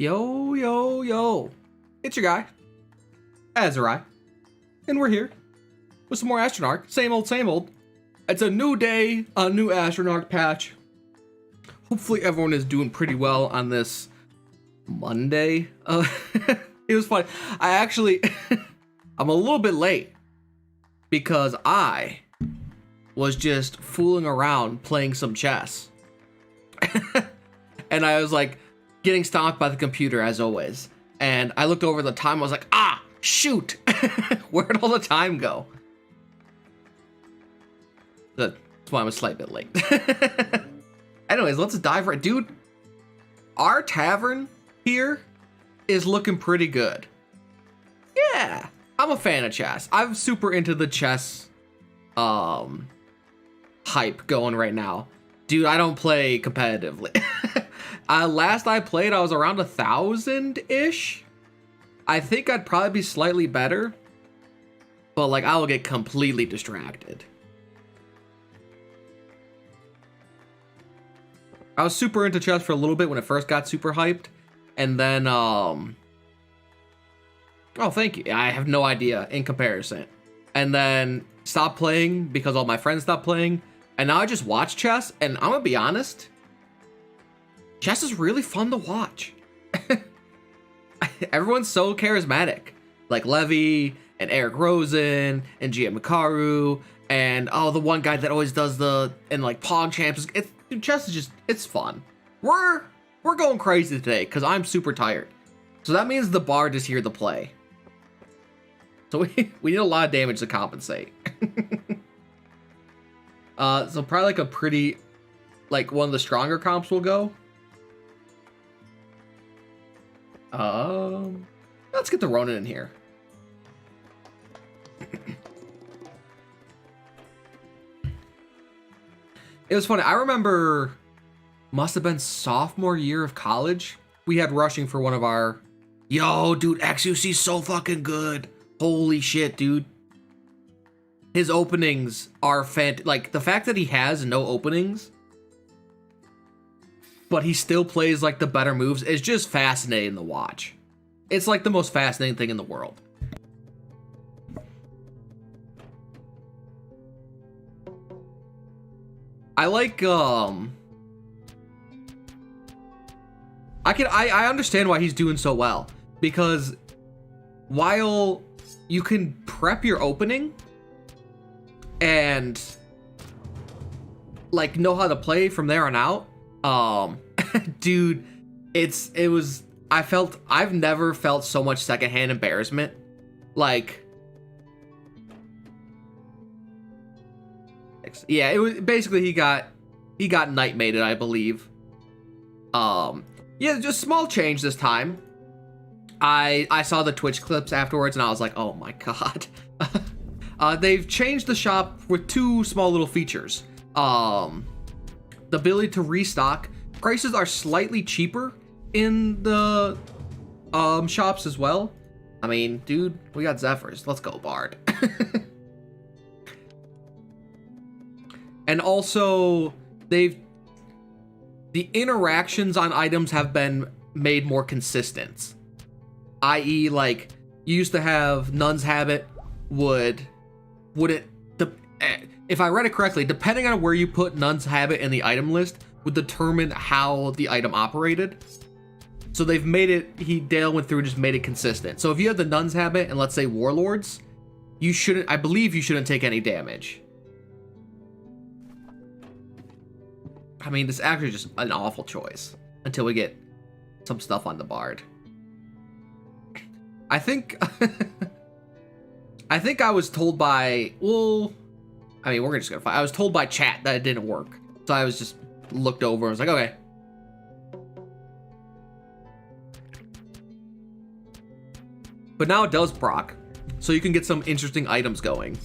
Yo, yo, yo. It's your guy, Azari. And we're here with some more Astronarch. Same old, same old. It's a new day, a new Astronarch patch. Hopefully everyone is doing pretty well on this Monday. It was funny. I'm a little bit late because I was just fooling around playing some chess. And I was like getting stomped by the computer as always. And I looked over the time, I was like, shoot! Where'd all the time go? That's why I'm a slight bit late. Anyways, let's dive right. Dude, our tavern here is looking pretty good. Yeah, I'm a fan of chess. I'm super into the chess hype going right now. Dude, I don't play competitively. Last I played, I was around 1,000-ish. I think I'd probably be slightly better, but like I will get completely distracted. I was super into chess for a little bit when it first got super hyped, and then oh, thank you. I have no idea in comparison. And then stopped playing because all my friends stopped playing, and now I just watch chess, and I'm gonna be honest, chess is really fun to watch. Everyone's so charismatic, like Levy and Eric Rosen and Gia Makaru and the one guy that always does like Pog Champs. Chess is just, it's fun. We're going crazy today because I'm super tired. So that means the bard is here to play. So we need a lot of damage to compensate. So probably like a pretty, like one of the stronger comps will go. Let's get the Ronin in here. It was funny. I remember, must have been sophomore year of college. We had rushing for one of our, yo, dude, XUC's so fucking good. Holy shit, dude. His openings are like the fact that he has no openings, but he still plays like the better moves is just fascinating to watch. It's like the most fascinating thing in the world. I like, I understand why he's doing so well, because while you can prep your opening and like know how to play from there on out, dude, I've never felt so much secondhand embarrassment. Like, yeah, it was basically he got nightmated, I believe. Yeah, just small change this time. I saw the Twitch clips afterwards and I was like, oh my god. They've changed the shop with two small little features. The ability to restock. Prices are slightly cheaper in the shops as well. I mean, dude, we got Zephyrs. Let's go, Bard. And also, the interactions on items have been made more consistent. I.e., like, you used to have Nun's Habit if I read it correctly, depending on where you put Nun's Habit in the item list would determine how the item operated. So they've made it, Dale went through and just made it consistent. So if you have the Nun's Habit and let's say Warlords, I believe you shouldn't take any damage. I mean, this is actually just an awful choice until we get some stuff on the Bard. I think I was told by, well, I mean, we're just gonna fight. I was told by chat that it didn't work. So I was just looked over and was like, okay. But now it does proc, so you can get some interesting items going.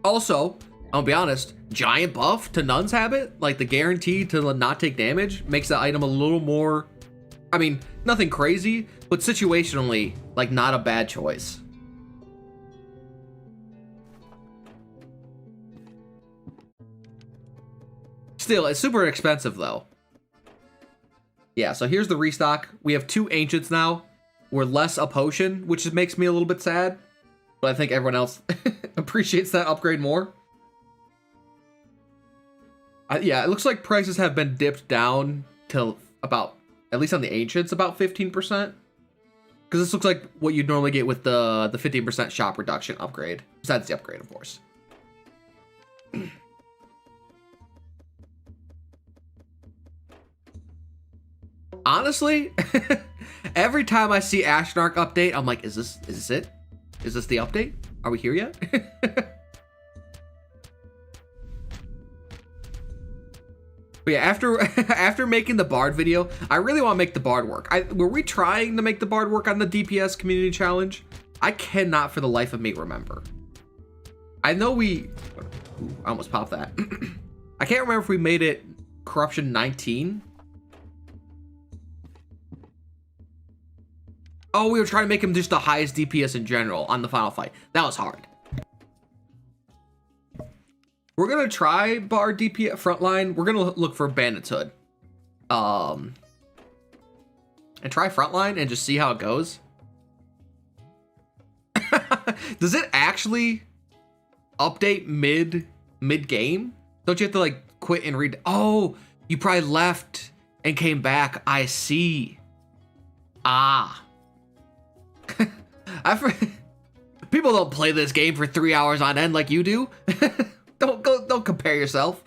Also, I'll be honest, giant buff to Nun's Habit, like the guarantee to not take damage, makes the item a little more, I mean, nothing crazy, but situationally, like not a bad choice. Still, it's super expensive though. Yeah, so here's the restock. We have 2 ancients now. We're less a potion, which just makes me a little bit sad. But I think everyone else appreciates that upgrade more. Yeah, it looks like prices have been dipped down to about, at least on the ancients, about 15%. Because this looks like what you'd normally get with the 15% shop reduction upgrade. Besides the upgrade, of course. Honestly, every time I see Astronarch update, I'm like, is this it? Is this the update? Are we here yet? But yeah, after making the Bard video, I really want to make the Bard work. Were we trying to make the Bard work on the DPS community challenge? I cannot for the life of me remember. I know we... Ooh, I almost popped that. I can't remember if we made it Corruption 19. Oh, we were trying to make him just the highest DPS in general on the final fight. That was hard. We're gonna try Bard DPS frontline. We're gonna look for Bandit's Hood. And try frontline and just see how it goes. Does it actually update mid game? Don't you have to like quit and read? Oh, you probably left and came back. I see. Ah. People don't play this game for 3 hours on end like you do. Don't compare yourself.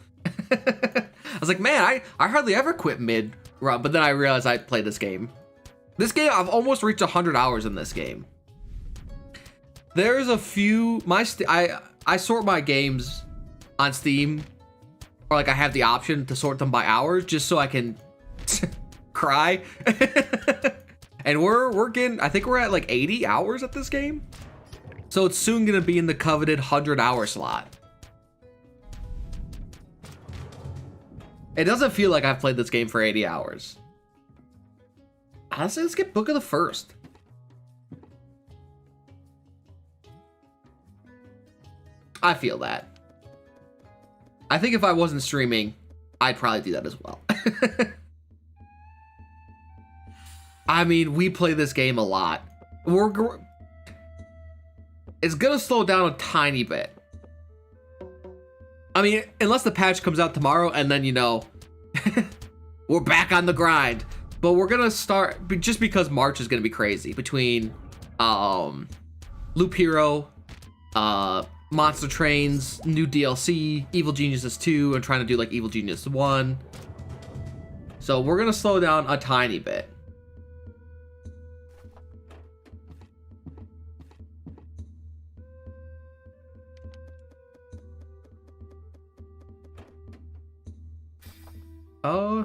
I was like, man, I hardly ever quit mid run, but then I realized I played this game. This game, I've almost reached 100 hours in this game. There's a few, I sort my games on Steam, or like I have the option to sort them by hours just so I can cry. And we're getting, I think we're at like 80 hours at this game. So it's soon gonna be in the coveted 100-hour slot. It doesn't feel like I've played this game for 80 hours. Honestly, let's get Book of the First. I feel that. I think if I wasn't streaming, I'd probably do that as well. I mean, we play this game a lot. It's gonna slow down a tiny bit. I mean, unless the patch comes out tomorrow and then, you know, we're back on the grind. But we're gonna start, just because March is gonna be crazy between Loop Hero, Monster Trains, new DLC, Evil Geniuses 2, and trying to do like Evil Genius 1. So we're gonna slow down a tiny bit.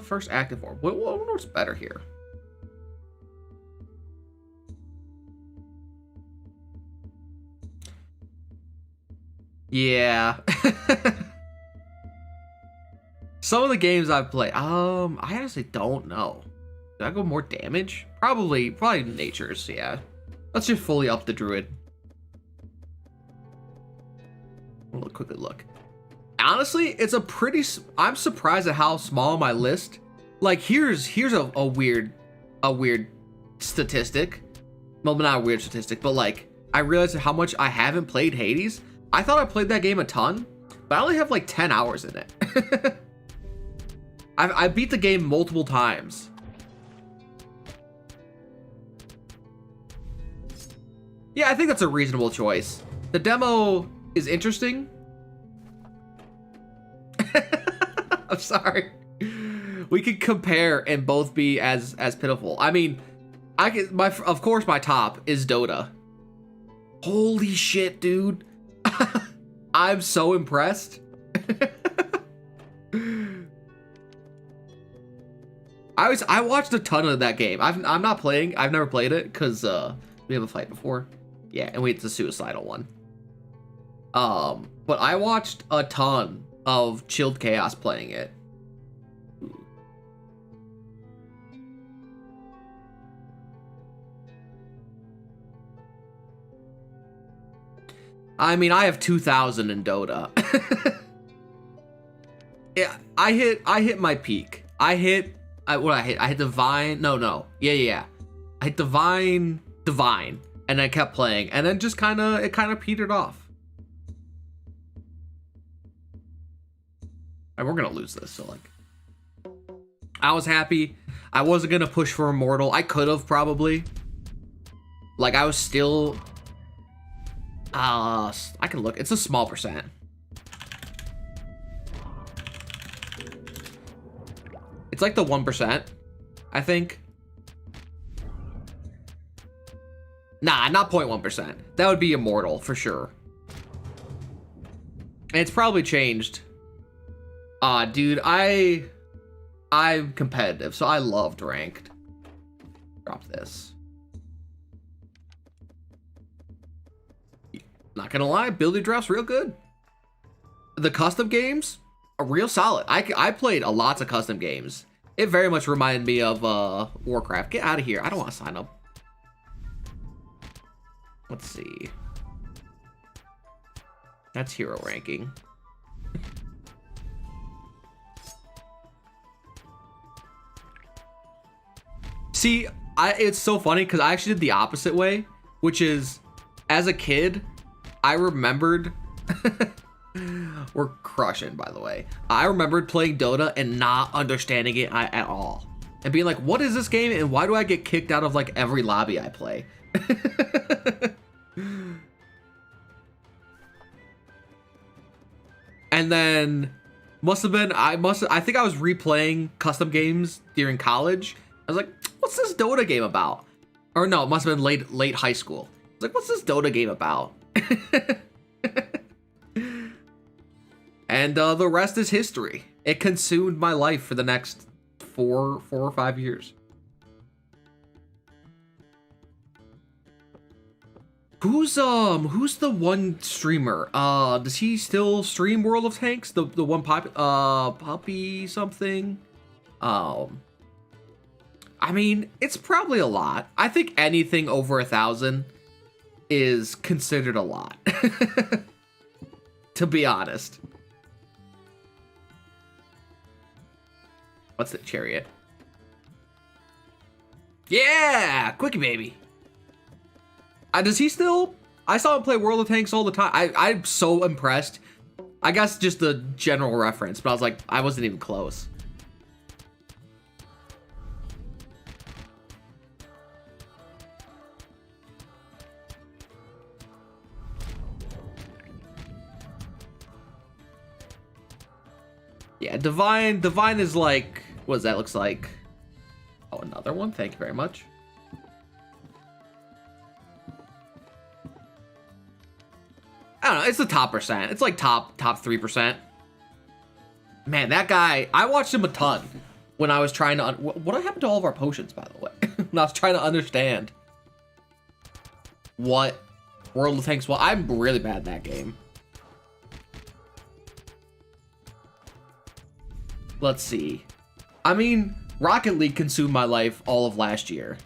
First active orb. What's better here? Yeah. Some of the games I've played, I honestly don't know. Did I go more damage? Probably natures, yeah. Let's just fully up the druid. We'll quickly look. Honestly, it's a pretty, I'm surprised at how small my list. Like here's a weird statistic. Well, not a weird statistic, but like I realized how much I haven't played Hades. I thought I played that game a ton, but I only have like 10 hours in it. I beat the game multiple times. Yeah, I think that's a reasonable choice. The demo is interesting. I'm sorry. We could compare and both be as pitiful. I mean, of course my top is Dota. Holy shit, dude. I'm so impressed. I watched a ton of that game. I'm not playing. I've never played it because we have a fight before. Yeah, and it's a suicidal one. But I watched a ton of Chilled Chaos playing it. I mean, I have 2,000 in Dota. Yeah, I hit my peak. I hit I hit? I hit divine. No. Yeah. I hit divine, and I kept playing, and then just it kind of petered off. And we're gonna lose this. So like, I was happy. I wasn't gonna push for immortal. I could have probably. Like I was still. I can look. It's a small percent. It's like the 1%, I think. Nah, not 0.1%. That would be immortal for sure. And it's probably changed. Dude, I'm competitive, so I loved ranked. Drop this. Not gonna lie, ability drop's real good. The custom games are real solid. I played lots of custom games. It very much reminded me of Warcraft. Get out of here. I don't want to sign up. Let's see. That's hero ranking. See, it's so funny because I actually did the opposite way, which is, as a kid, I remembered... We're crushing, by the way. I remembered playing Dota and not understanding it at all. And being like, what is this game? And why do I get kicked out of like every lobby I play? And then I think I was replaying custom games during college. I was like, what's this Dota game about? Or no, it must have been late high school. I was like, what's this Dota game about? And the rest is history. It consumed my life for the next four or 5 years. Who's the one streamer? Does he still stream World of Tanks? The one puppy something? I mean, it's probably a lot. I think anything over 1,000 is considered a lot. To be honest. What's the chariot? Yeah! Quickie baby. Does he still? I saw him play World of Tanks all the time. I'm so impressed. I guess just the general reference, but I was like, I wasn't even close. Yeah, Divine is like, what does that looks like? Oh, another one? Thank you very much. I don't know, it's the top percent. It's like top 3%. Man, that guy, I watched him a ton when I was trying to, what happened to all of our potions, by the way? When I was trying to understand what World of Tanks was. I'm really bad in that game. Let's see. I mean, Rocket League consumed my life all of last year.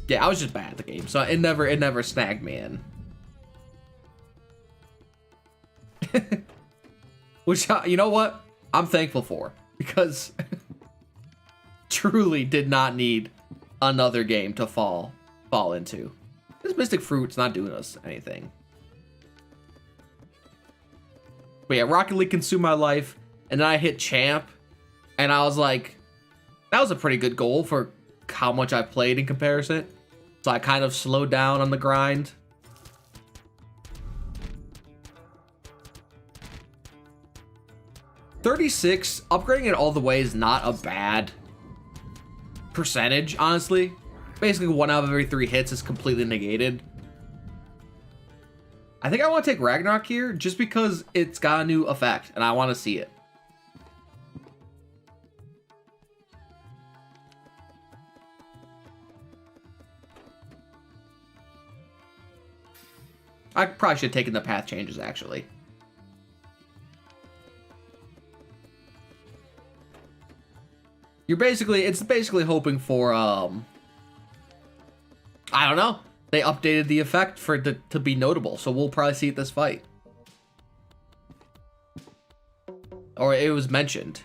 Yeah, I was just bad at the game, so it never snagged me in. Which, you know what? I'm thankful for, because truly did not need another game to fall into. This Mystic Fruit's not doing us anything. But yeah, Rocket League consumed my life, and then I hit Champ, and I was like, that was a pretty good goal for how much I played in comparison. So I kind of slowed down on the grind. $36, upgrading it all the way is not a bad percentage, honestly. Basically, 1 out of every 3 hits is completely negated. I think I want to take Ragnarok here just because it's got a new effect and I want to see it. I probably should have taken the path changes, actually. It's basically hoping for, I don't know. They updated the effect for it to be notable, so we'll probably see it this fight. or it was mentioned.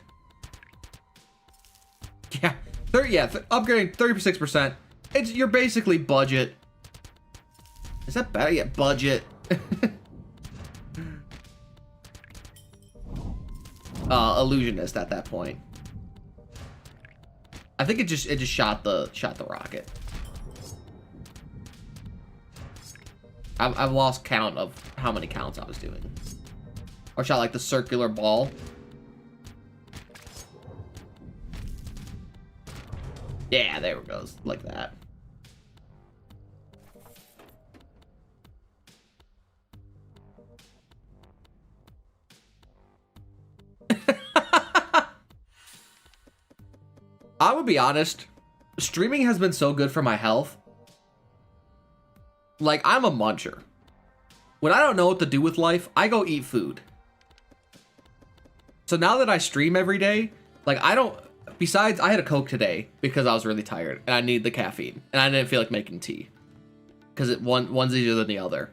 Yeah, upgrading 36%. You're basically budget. Is that better? Yeah, budget. Illusionist at that point. I think it just shot the rocket. I've lost count of how many counts I was doing. Or shot like the circular ball. Yeah, there it goes. Like that. I would be honest, streaming has been so good for my health. Like, I'm a muncher. When I don't know what to do with life, I go eat food. So now that I stream every day, like, besides, I had a Coke today because I was really tired and I need the caffeine and I didn't feel like making tea because one's easier than the other.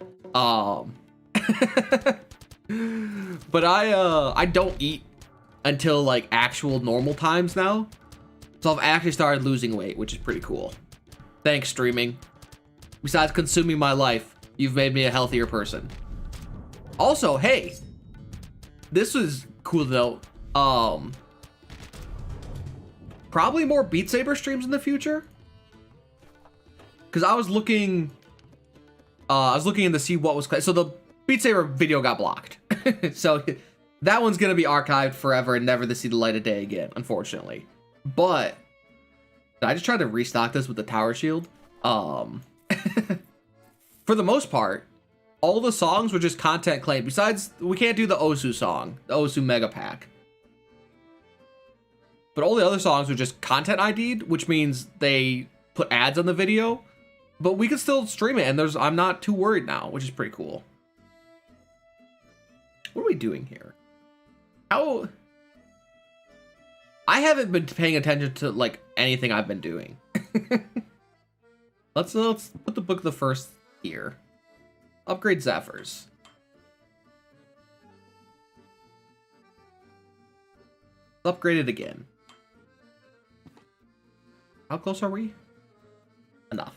But I don't eat until like actual normal times now. So I've actually started losing weight, which is pretty cool. Thanks, streaming. Besides consuming my life, you've made me a healthier person. Also, hey, this was cool to know. Probably more Beat Saber streams in the future. Because I was looking in to see what was... So the Beat Saber video got blocked. So that one's going to be archived forever and never to see the light of day again, unfortunately. But I just tried to restock this with the tower shield. For the most part, all the songs were just content claimed. Besides, we can't do the Osu song, the Osu Mega Pack. But all the other songs were just content ID'd, which means they put ads on the video. But we can still stream it, and I'm not too worried now, which is pretty cool. What are we doing here? How... I haven't been paying attention to, like, anything I've been doing. Let's put the book of the first here. Upgrade Zephyrs. Upgrade it again. How close are we? Enough.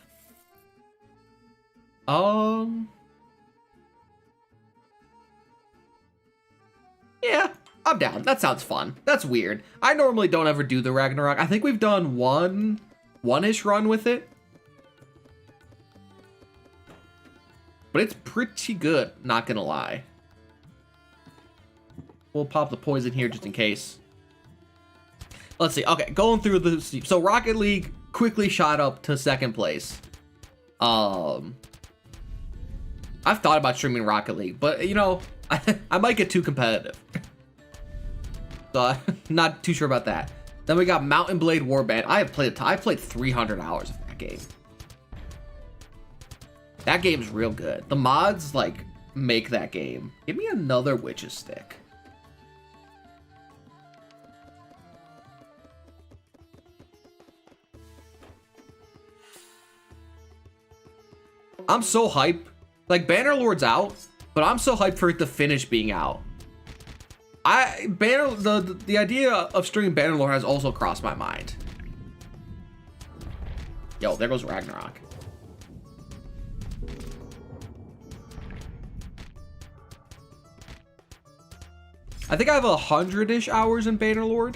Yeah, I'm down. That sounds fun. That's weird. I normally don't ever do the Ragnarok. I think we've done one-ish run with it. But it's pretty good, not gonna lie. We'll pop the poison here just in case. Let's see. Okay, going through the... So Rocket League quickly shot up to second place. I've thought about streaming Rocket League, but, you know, I might get too competitive. So I'm not too sure about that. Then we got Mountain Blade Warband. I played 300 hours of that game. That game's real good. The mods, like, make that game. Give me another Witch's Stick. I'm so hyped. Like, Bannerlord's out, but I'm so hyped for it to finish being out. The idea of streaming Bannerlord has also crossed my mind. Yo, there goes Ragnarok. I think I have 100-ish hours in Bannerlord.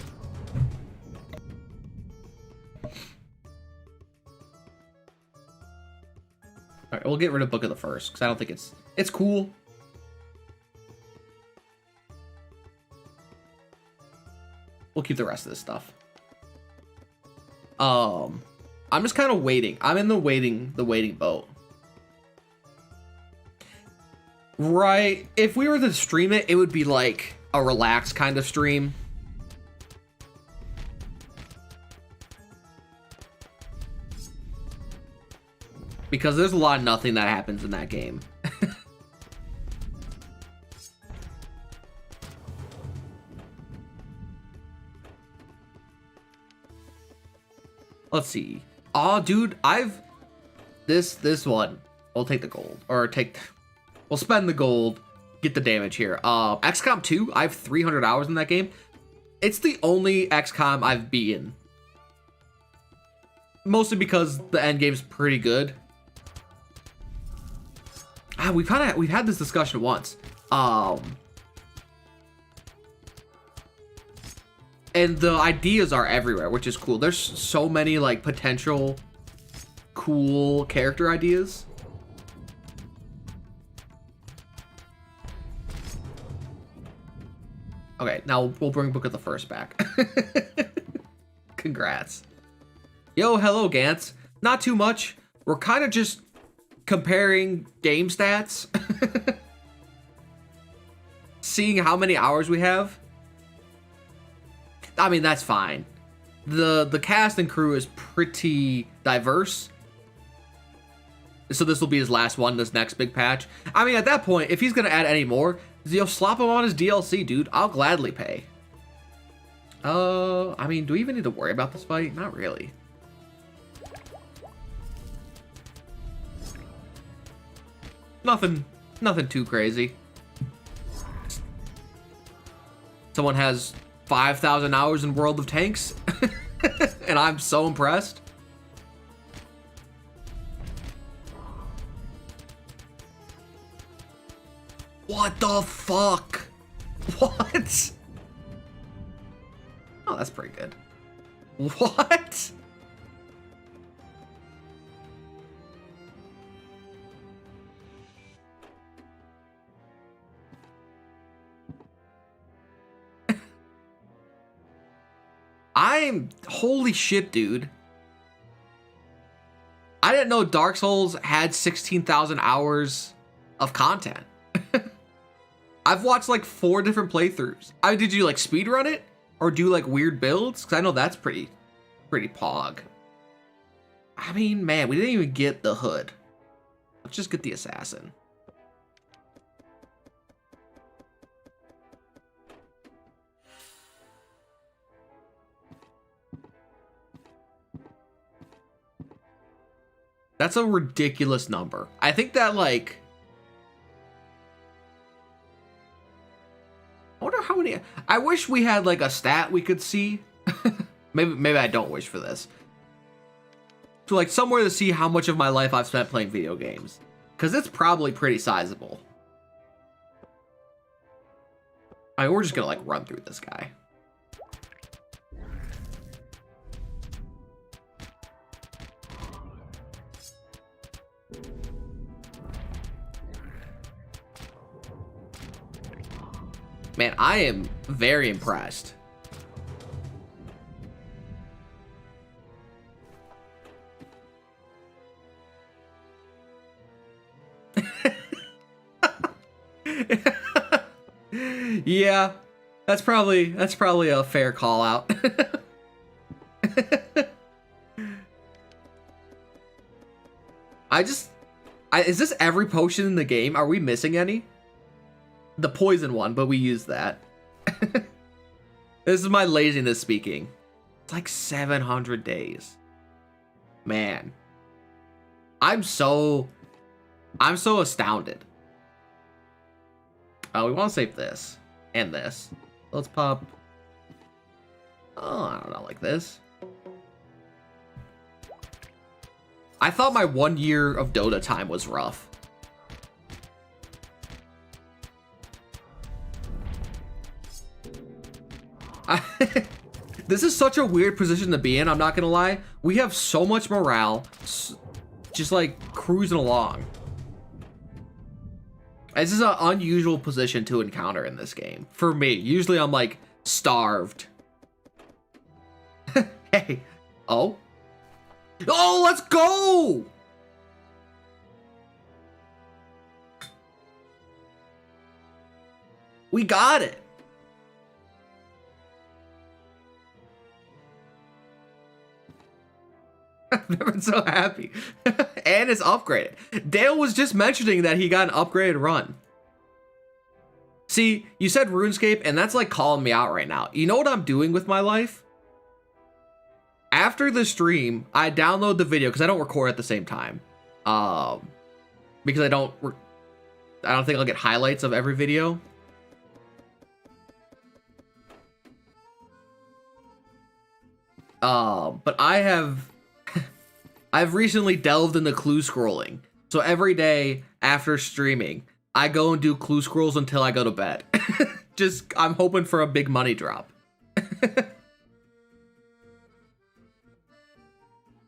Alright, we'll get rid of Book of the First, because I don't think it's cool. We'll keep the rest of this stuff. I'm just kind of waiting. I'm in the waiting boat. Right. If we were to stream it, it would be like a relaxed kind of stream. Because there's a lot of nothing that happens in that game. Let's see. Oh, dude, this one. We'll take the gold. Or we'll spend the gold get the damage here. XCOM 2, I have 300 hours in that game. It's the only XCOM I've beaten. Mostly because the end game's pretty good. We've had this discussion once. And the ideas are everywhere, which is cool. There's so many like potential cool character ideas. Okay, now we'll bring Book of the First back. Congrats. Yo, hello, Gantz. Not too much. We're kind of just comparing game stats. Seeing how many hours we have. I mean, that's fine. The cast and crew is pretty diverse. So this will be his last one, this next big patch. I mean, at that point, if he's going to add any more, you'll slap him on his DLC, dude. I'll gladly pay. I mean, do we even need to worry about this fight? Not really. Nothing too crazy. Someone has 5,000 hours in World of Tanks, and I'm so impressed. What the fuck? What? Oh, that's pretty good. What? Holy shit, dude. I didn't know Dark Souls had 16,000 hours of content. I've watched like 4 different playthroughs. Did you like speedrun it or do like weird builds? Because I know that's pretty pog. I mean, man, we didn't even get the hood. Let's just get the assassin. That's a ridiculous number. I think that like... I wonder how many... I wish we had like a stat we could see. maybe I don't wish for this. So like somewhere to see how much of my life I've spent playing video games. Because it's probably pretty sizable. I mean, we're just gonna like run through this guy. Man, I am very impressed. Yeah, that's probably a fair call out. Is this every potion in the game? Are we missing any? The poison one, but we use that. This is my laziness speaking. It's like 700 days. Man. I'm so astounded. Oh, we want to save this and this. Let's pop. Oh, I don't know, like this. I thought my 1 year of Dota time was rough. This is such a weird position to be in, I'm not gonna lie. We have so much morale, just like cruising along. This is an unusual position to encounter in this game. For me, usually I'm like starved. Hey, oh, let's go! We got it. I've never been so happy. And it's upgraded. Dale was just mentioning that he got an upgraded run. See, you said RuneScape, and that's like calling me out right now. You know what I'm doing with my life? After the stream, I download the video, because I don't record at the same time. Because I don't... I don't think I'll get highlights of every video. But I've recently delved into clue scrolling. So every day after streaming, I go and do clue scrolls until I go to bed. I'm hoping for a big money drop.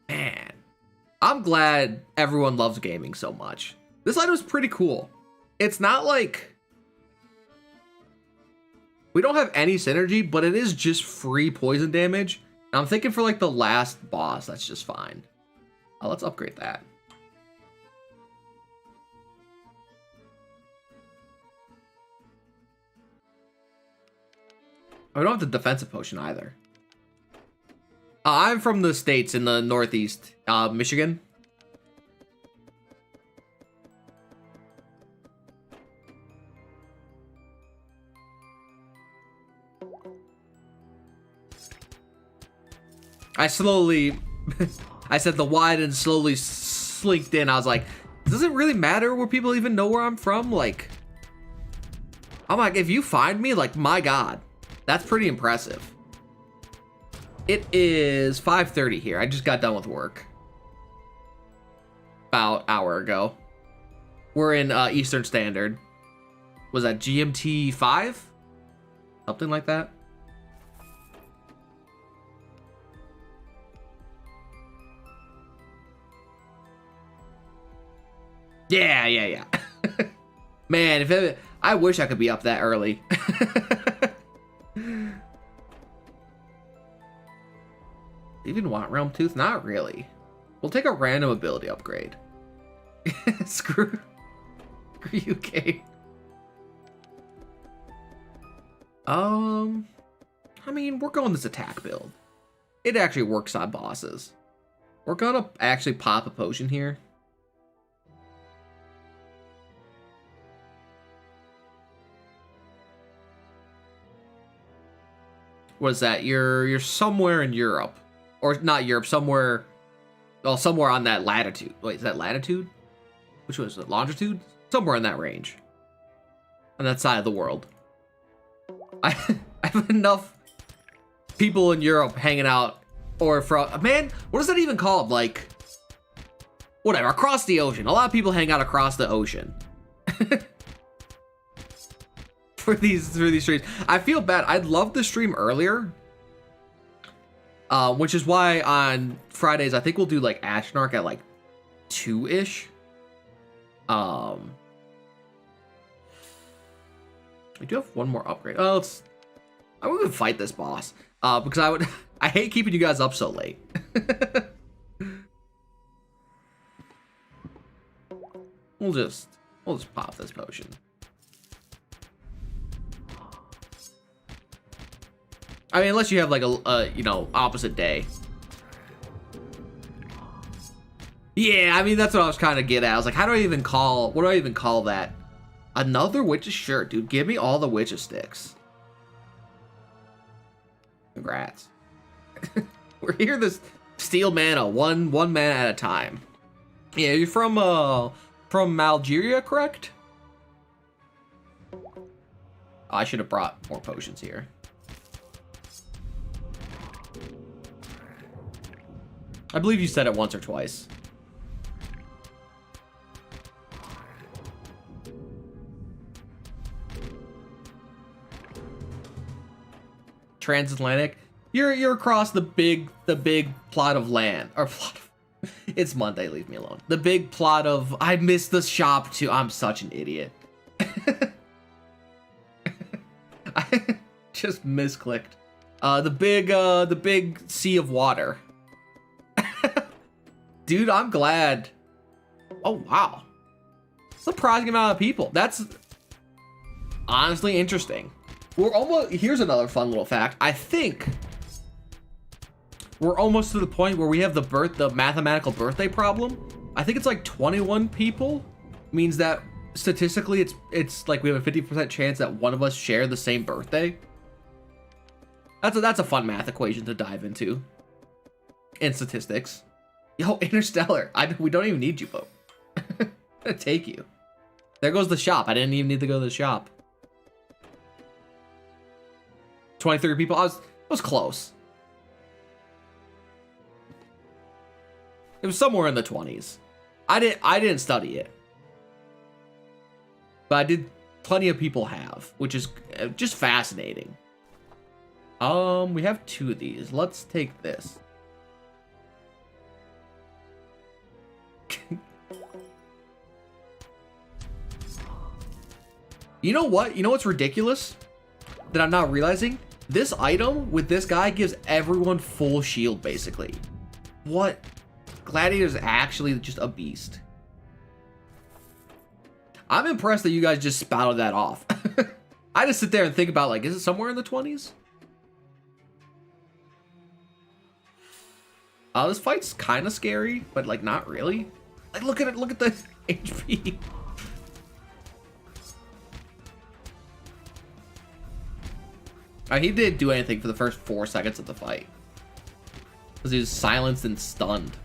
Man, I'm glad everyone loves gaming so much. This item's pretty cool. It's not like we don't have any synergy, but it is just free poison damage. And I'm thinking for like the last boss, that's just fine. Oh, let's upgrade that. I don't have the defensive potion either. I'm from the States in the Northeast, Michigan. I said the wide and slowly slinked in. I was like, does it really matter where people even know where I'm from? Like, I'm like, if you find me, like, my God, that's pretty impressive. It is 5:30 here. I just got done with work about an hour ago. We're in Eastern Standard. Was that GMT 5? Something like that. Yeah. Man, I wish I could be up that early. Even want Realm Tooth? Not really. We'll take a random ability upgrade. Screw you, Kate. I mean, we're going this attack build. It actually works on bosses. We're gonna actually pop a potion here. What is that? You're somewhere in Europe. Or not Europe, somewhere... Well, somewhere on that latitude. Wait, is that latitude? Which was it? Longitude? Somewhere in that range. On that side of the world. I have enough people in Europe hanging out. Or from... Man, what is that even called? Like... Whatever, across the ocean. A lot of people hang out across the ocean. For these streams. I feel bad. I'd love to stream earlier. Which is why on Fridays, I think we'll do like Astronarch at like 2-ish. We do have one more upgrade. Oh, I wouldn't fight this boss. Because I hate keeping you guys up so late. We'll just pop this potion. I mean, unless you have like a you know, opposite day. Yeah, I mean, that's what I was kind of getting at. I was like, what do I even call that? Another witch's shirt, dude. Give me all the witch's sticks. Congrats. We're here to steal mana, one mana at a time. Yeah, you're from Algeria, correct? Oh, I should have brought more potions here. I believe you said it once or twice. Transatlantic. You're across the big plot of land. Or plot of, it's Monday, leave me alone. The big plot of, I missed the shop too. I'm such an idiot. I just misclicked. The big sea of water. Dude, I'm glad. Oh, wow. Surprising amount of people. That's honestly interesting. We're almost, here's another fun little fact. I think we're almost to the point where we have the mathematical birthday problem. I think it's like 21 people. Means that statistically it's like we have a 50% chance that one of us share the same birthday. That's a fun math equation to dive into. In statistics. Yo, Interstellar. We don't even need you, but I'm gonna take you. There goes the shop. I didn't even need to go to the shop. 23 people. I was close. It was somewhere in the 20s. I didn't study it. But I did. Plenty of people have, which is just fascinating. We have 2 of these. Let's take this. You know what? You know what's ridiculous? That I'm not realizing? This item with this guy gives everyone full shield, basically. What? Gladiator's actually just a beast. I'm impressed that you guys just spouted that off. I just sit there and think about, like, is it somewhere in the 20s? This fight's kind of scary, but, like, not really. Like, look at it. Look at the HP. He didn't do anything for the first 4 seconds of the fight. Because he was silenced and stunned.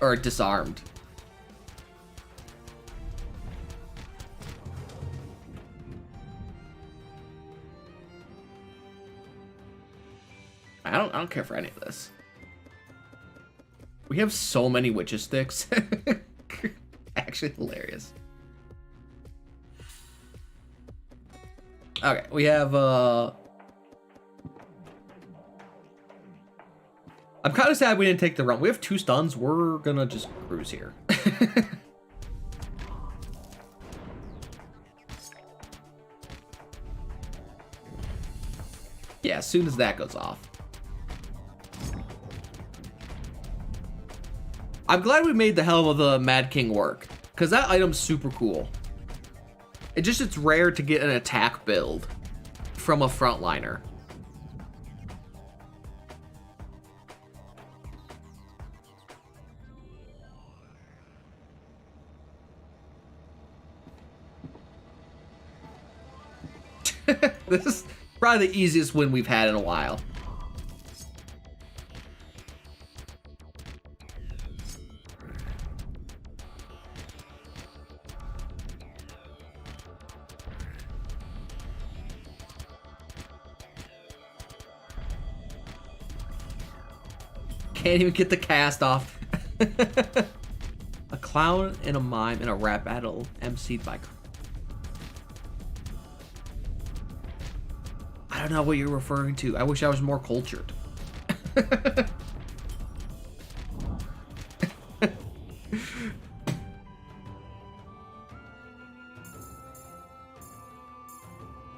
Or disarmed. I don't care for any of this. We have so many witches sticks. Actually hilarious. Okay, we have I'm kind of sad we didn't take the run. We have 2 stuns. We're gonna just cruise here. Yeah, as soon as that goes off. I'm glad we made the Helm of the Mad King work, because that item's super cool. It's rare to get an attack build from a frontliner. This is probably the easiest win we've had in a while. Can't even get the cast off. A clown and a mime in a rap battle emceed by... I don't know what you're referring to. I wish I was more cultured.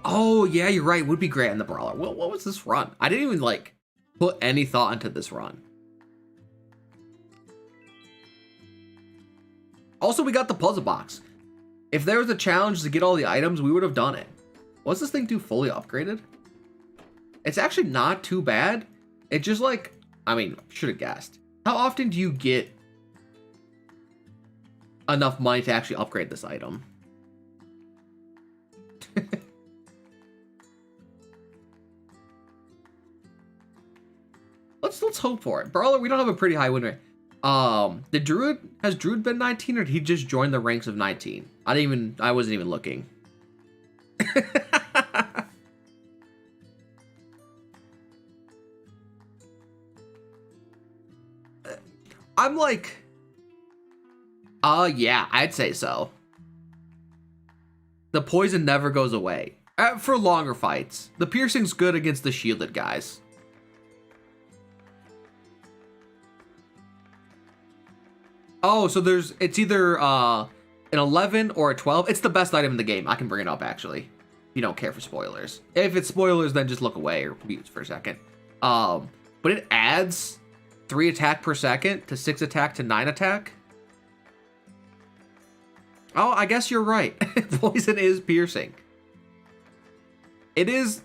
Oh, yeah, you're right. Would be great in the brawler. What was this run? I didn't even, like, put any thought into this run. Also, we got the puzzle box. If there was a challenge to get all the items, we would have done it. What's this thing do fully upgraded? It's actually not too bad. It just like, I mean, should have guessed. How often do you get enough money to actually upgrade this item? Let's hope for it. Brawler, we don't have a pretty high win rate. Has Druid been 19 or did he just join the ranks of 19? I wasn't even looking. I'm like, yeah, I'd say so. The poison never goes away. For longer fights. The piercing's good against the shielded guys. Oh, so it's either an 11 or a 12. It's the best item in the game. I can bring it up, actually. If you don't care for spoilers. If it's spoilers, then just look away or mute for a second. But it adds 3 attack per second to 6 attack to 9 attack. Oh, I guess you're right. Poison is piercing. It is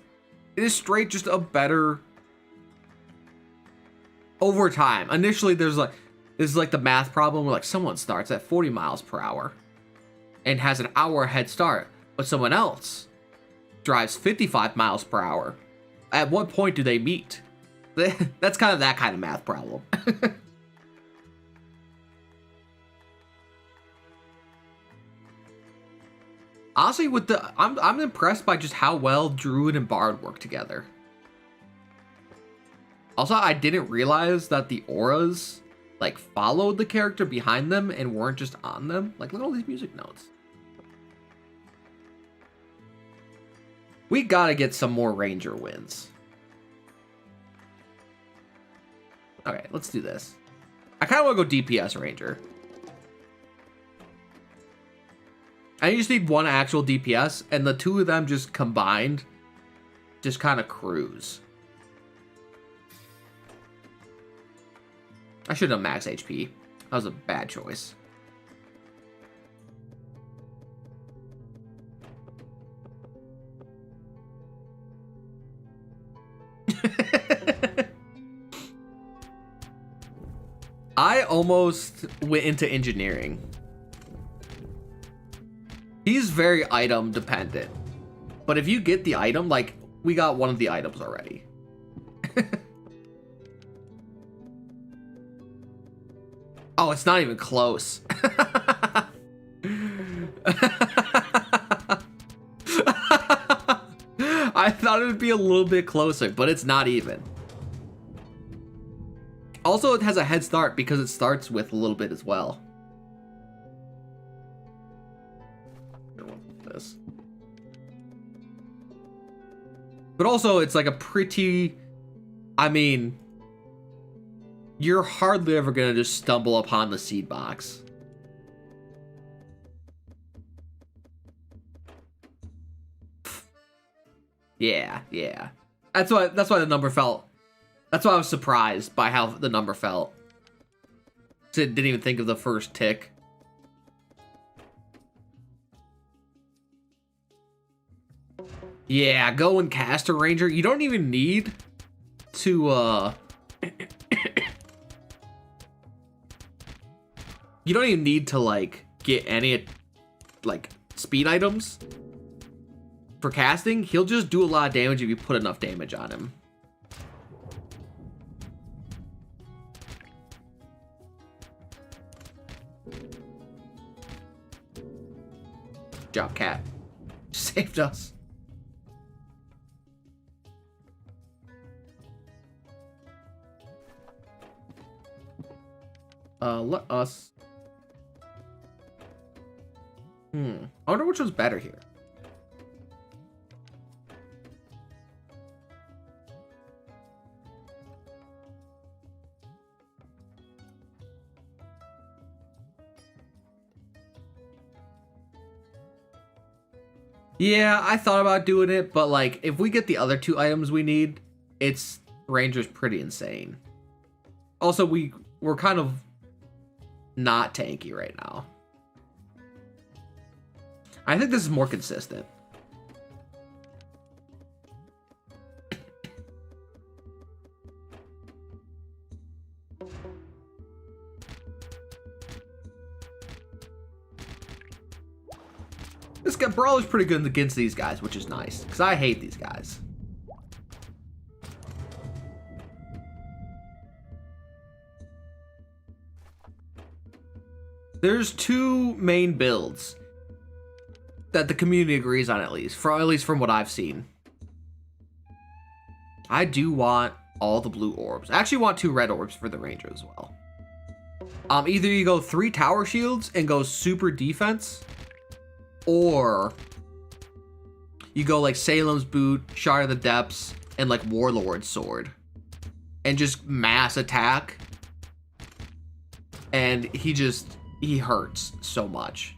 straight just a better... Over time. Initially, this is like the math problem where like someone starts at 40 miles per hour and has an hour head start, but someone else drives 55 miles per hour. At what point do they meet? That's kind of that kind of math problem. Honestly, with the I'm impressed by just how well Druid and Bard work together. Also, I didn't realize that the auras like followed the character behind them and weren't just on them. Like, look at all these music notes. We gotta get some more Ranger wins. Okay, let's do this. I kind of want to go DPS Ranger. I just need one actual DPS, and the two of them just combined just kind of cruise. I should have max HP. That was a bad choice. I almost went into engineering. He's very item dependent. But if you get the item, like, we got one of the items already. Oh, it's not even close. I thought it would be a little bit closer, but it's not even. Also, it has a head start because it starts with a little bit as well. This. But also, it's like a pretty... I mean... You're hardly ever going to just stumble upon the seed box. Yeah. That's why the number felt... That's why I was surprised by how the number felt. So didn't even think of the first tick. Yeah, go and cast a Ranger. You don't even need to, you don't even need to, like, get any, like, speed items for casting. He'll just do a lot of damage if you put enough damage on him. Good job, cat. Saved us. Let us... I wonder which was better here. Yeah, I thought about doing it, but like, if we get the other two items we need, Ranger's pretty insane. Also, we're kind of not tanky right now. I think this is more consistent. This guy Brawler's pretty good against these guys, which is nice, because I hate these guys. There's two main builds that the community agrees on, at least from what I've seen. I do want all the blue orbs. I actually want 2 red orbs for the Ranger as well. Either you go 3 tower shields and go super defense, or you go like Salem's Boot, Shard of the Depths, and like Warlord's Sword, and just mass attack. And he hurts so much.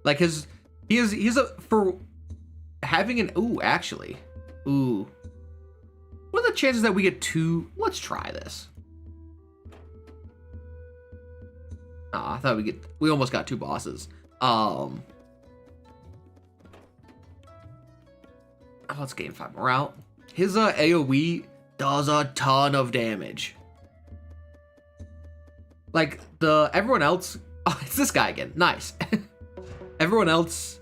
Like he's a for having an actually. What are the chances that we get 2? Let's try this. Oh, I thought we almost got 2 bosses. Let's gain 5 more out. His AoE does a ton of damage. Like everyone else. Oh, it's this guy again. Nice. Everyone else,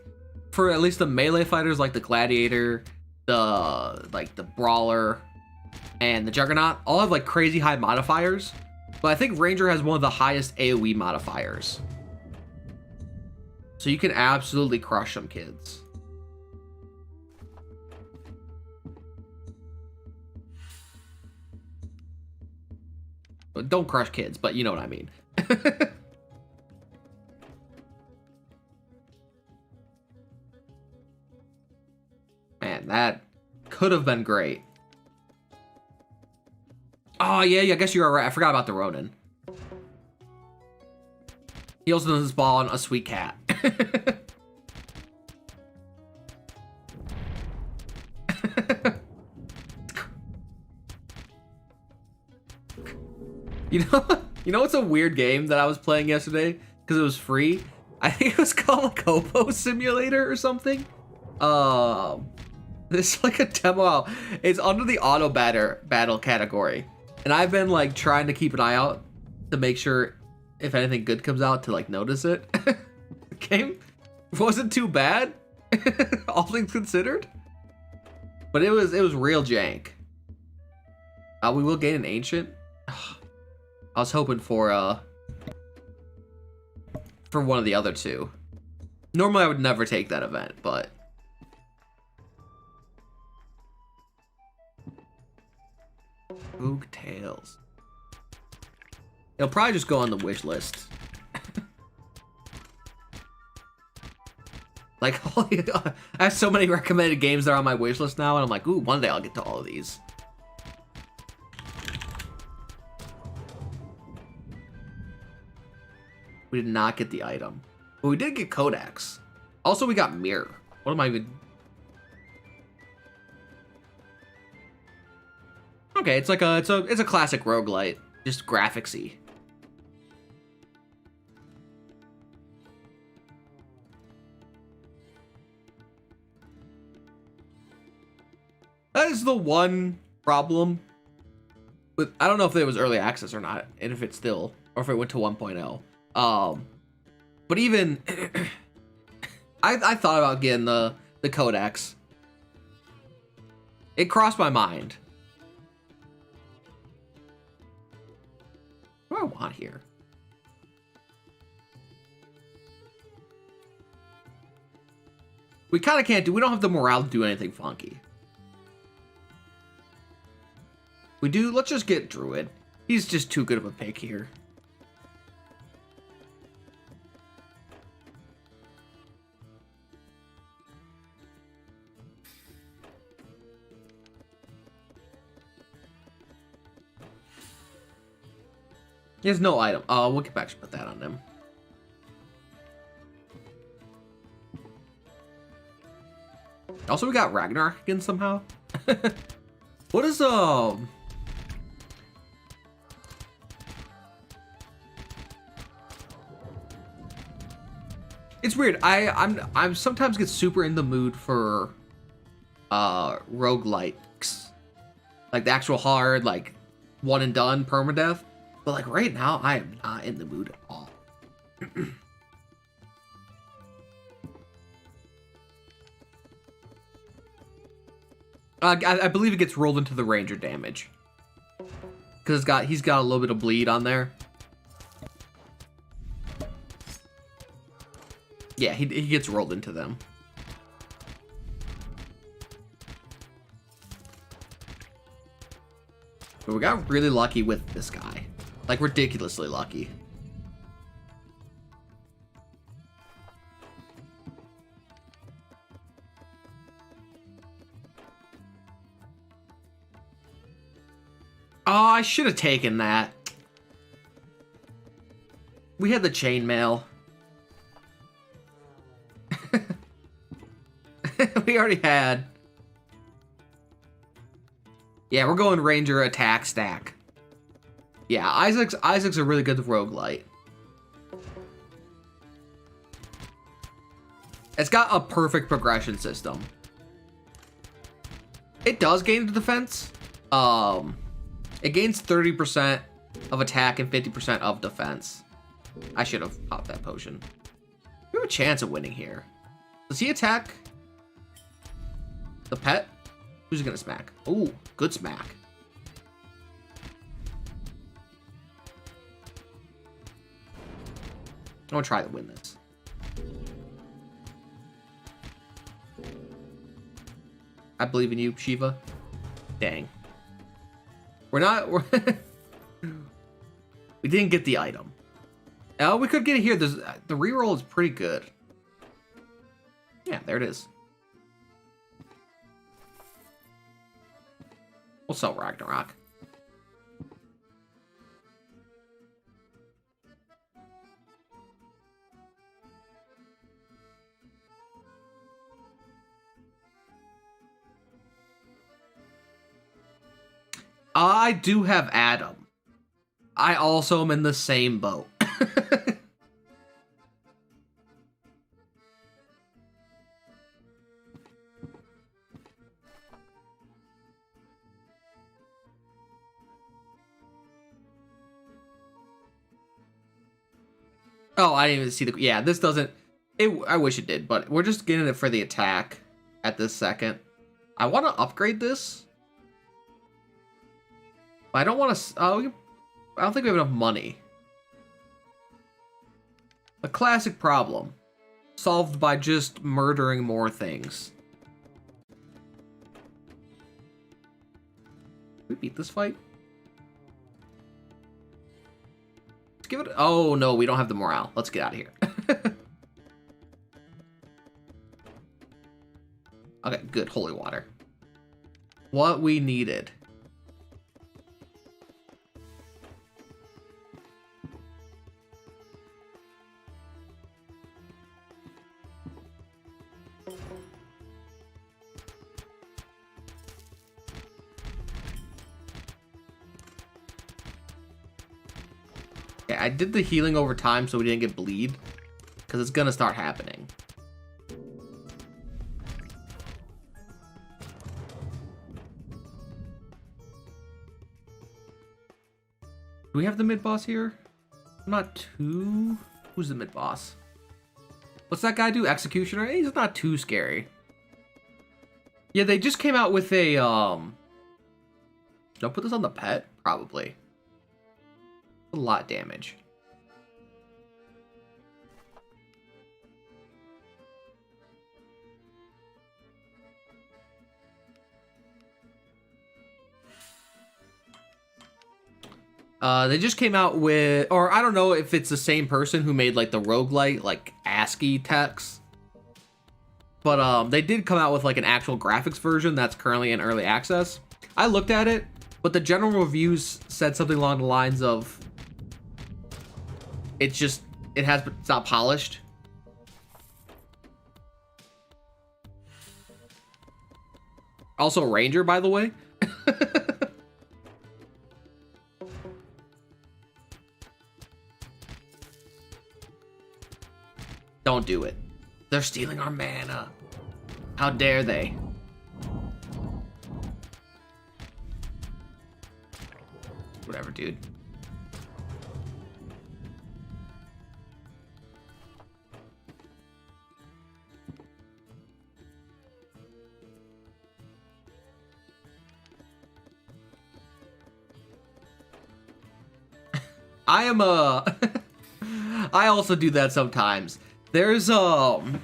for at least the melee fighters like the Gladiator, the Brawler, and the Juggernaut all have like crazy high modifiers, but I think Ranger has one of the highest AoE modifiers. So you can absolutely crush some kids. Don't crush kids, but you know what I mean. Man, that could have been great. Oh, yeah, I guess you were right. I forgot about the Ronin. He also does ball on a sweet cat. You know what's a weird game that I was playing yesterday because it was free? I think it was called like Hobo Simulator or something. There's like a demo out. It's under the auto battle category, and I've been like trying to keep an eye out to make sure if anything good comes out to like notice it. The game wasn't too bad, all things considered, but it was real jank. We will gain an ancient. I was hoping for one of the other two. Normally I would never take that event, but Boog Tails. It'll probably just go on the wish list. Like, I have so many recommended games that are on my wish list now, and I'm like, ooh, one day I'll get to all of these. We did not get the item, but we did get Codex. Also, we got Mirror. What am I even? Okay, it's like it's a classic roguelite, just graphicsy. That is the one problem with, I don't know if it was early access or not, and if it's still, or if it went to 1.0. But even I thought about getting the Codex. It crossed my mind. What do I want here? We kind of can't do, we don't have the morale to do anything funky. We do, let's just get Druid. He's just too good of a pick here. He has no item. Oh, we'll get back to put that on him. Also, we got Ragnarok again somehow. What is It's weird. I'm sometimes get super in the mood for roguelikes. Like the actual hard, like one and done permadeath. But like right now, I am not in the mood at all. I believe it gets rolled into the ranger damage. Because he's got a little bit of bleed on there. Yeah, he gets rolled into them. But we got really lucky with this guy. Like, ridiculously lucky. Oh, I should have taken that. We had the chainmail. We already had. Yeah, we're going ranger attack stack. Yeah, Isaac's a really good roguelite. It's got a perfect progression system. It does gain the defense. It gains 30% of attack and 50% of defense. I should have popped that potion. We have a chance of winning here. Does he attack the pet? Who's he gonna smack? Ooh, good smack. gonna try to win this. I believe in you, Shiva. Dang. We're we didn't get the item. Oh, we could get it here. The reroll is pretty good. Yeah, there it is. We'll sell Ragnarok. I do have Adam. I also am in the same boat. Oh, I didn't even see the... Yeah, this doesn't... I wish it did, but we're just getting it for the attack at this second. I want to upgrade this. I don't want to... Oh, I don't think we have enough money. A classic problem. Solved by just murdering more things. Did we beat this fight? Let's give it... Oh, no, we don't have the morale. Let's get out of here. Okay, good. Holy water. What we needed. Okay, I did the healing over time so we didn't get bleed, because it's gonna start happening. Do we have the mid-boss here? I'm not too... Who's the mid-boss? What's that guy do? Executioner? He's not too scary. Yeah, they just came out with a, Don't put this on the pet? Probably. A lot of damage. They just came out with, or I don't know if it's the same person who made like the roguelike, like ASCII text. But they did come out with like an actual graphics version that's currently in early access. I looked at it, but the general reviews said something along the lines of it's not polished. Also Ranger, by the way. Don't do it. They're stealing our mana. How dare they? Whatever, dude. I am I also do that sometimes. There's I've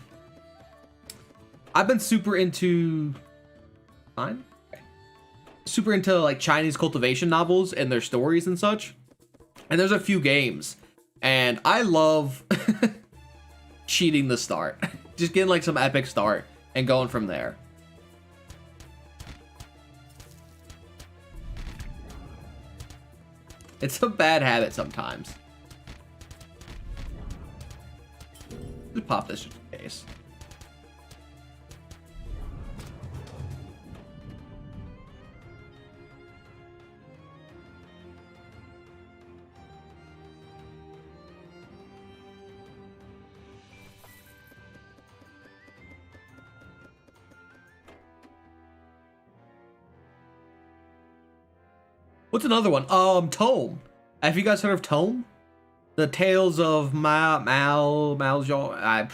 been super into like Chinese cultivation novels and their stories and such. And there's a few games, and I love cheating the start. Just getting like some epic start and going from there. It's a bad habit sometimes. Just pop this just in case. What's another one? Tome. Have you guys heard of Tome? The Tales of the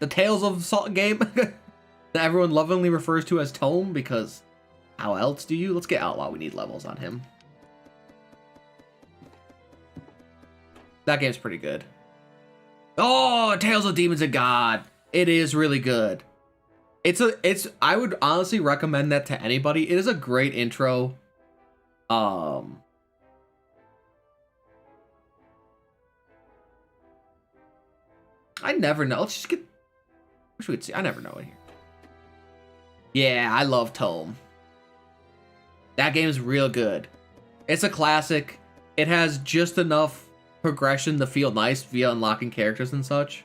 Tales of Salt game that everyone lovingly refers to as Tome, because how else do you? Let's get Outlaw. We need levels on him. That game's pretty good. Oh, Oh, Tales of Demons of God. It is really good. I would honestly recommend that to anybody. It is a great intro. I never know. Let's just get, wish we could see. I never know in here. Yeah, I love Tome. That game is real good. It's a classic. It has just enough progression to feel nice via unlocking characters and such.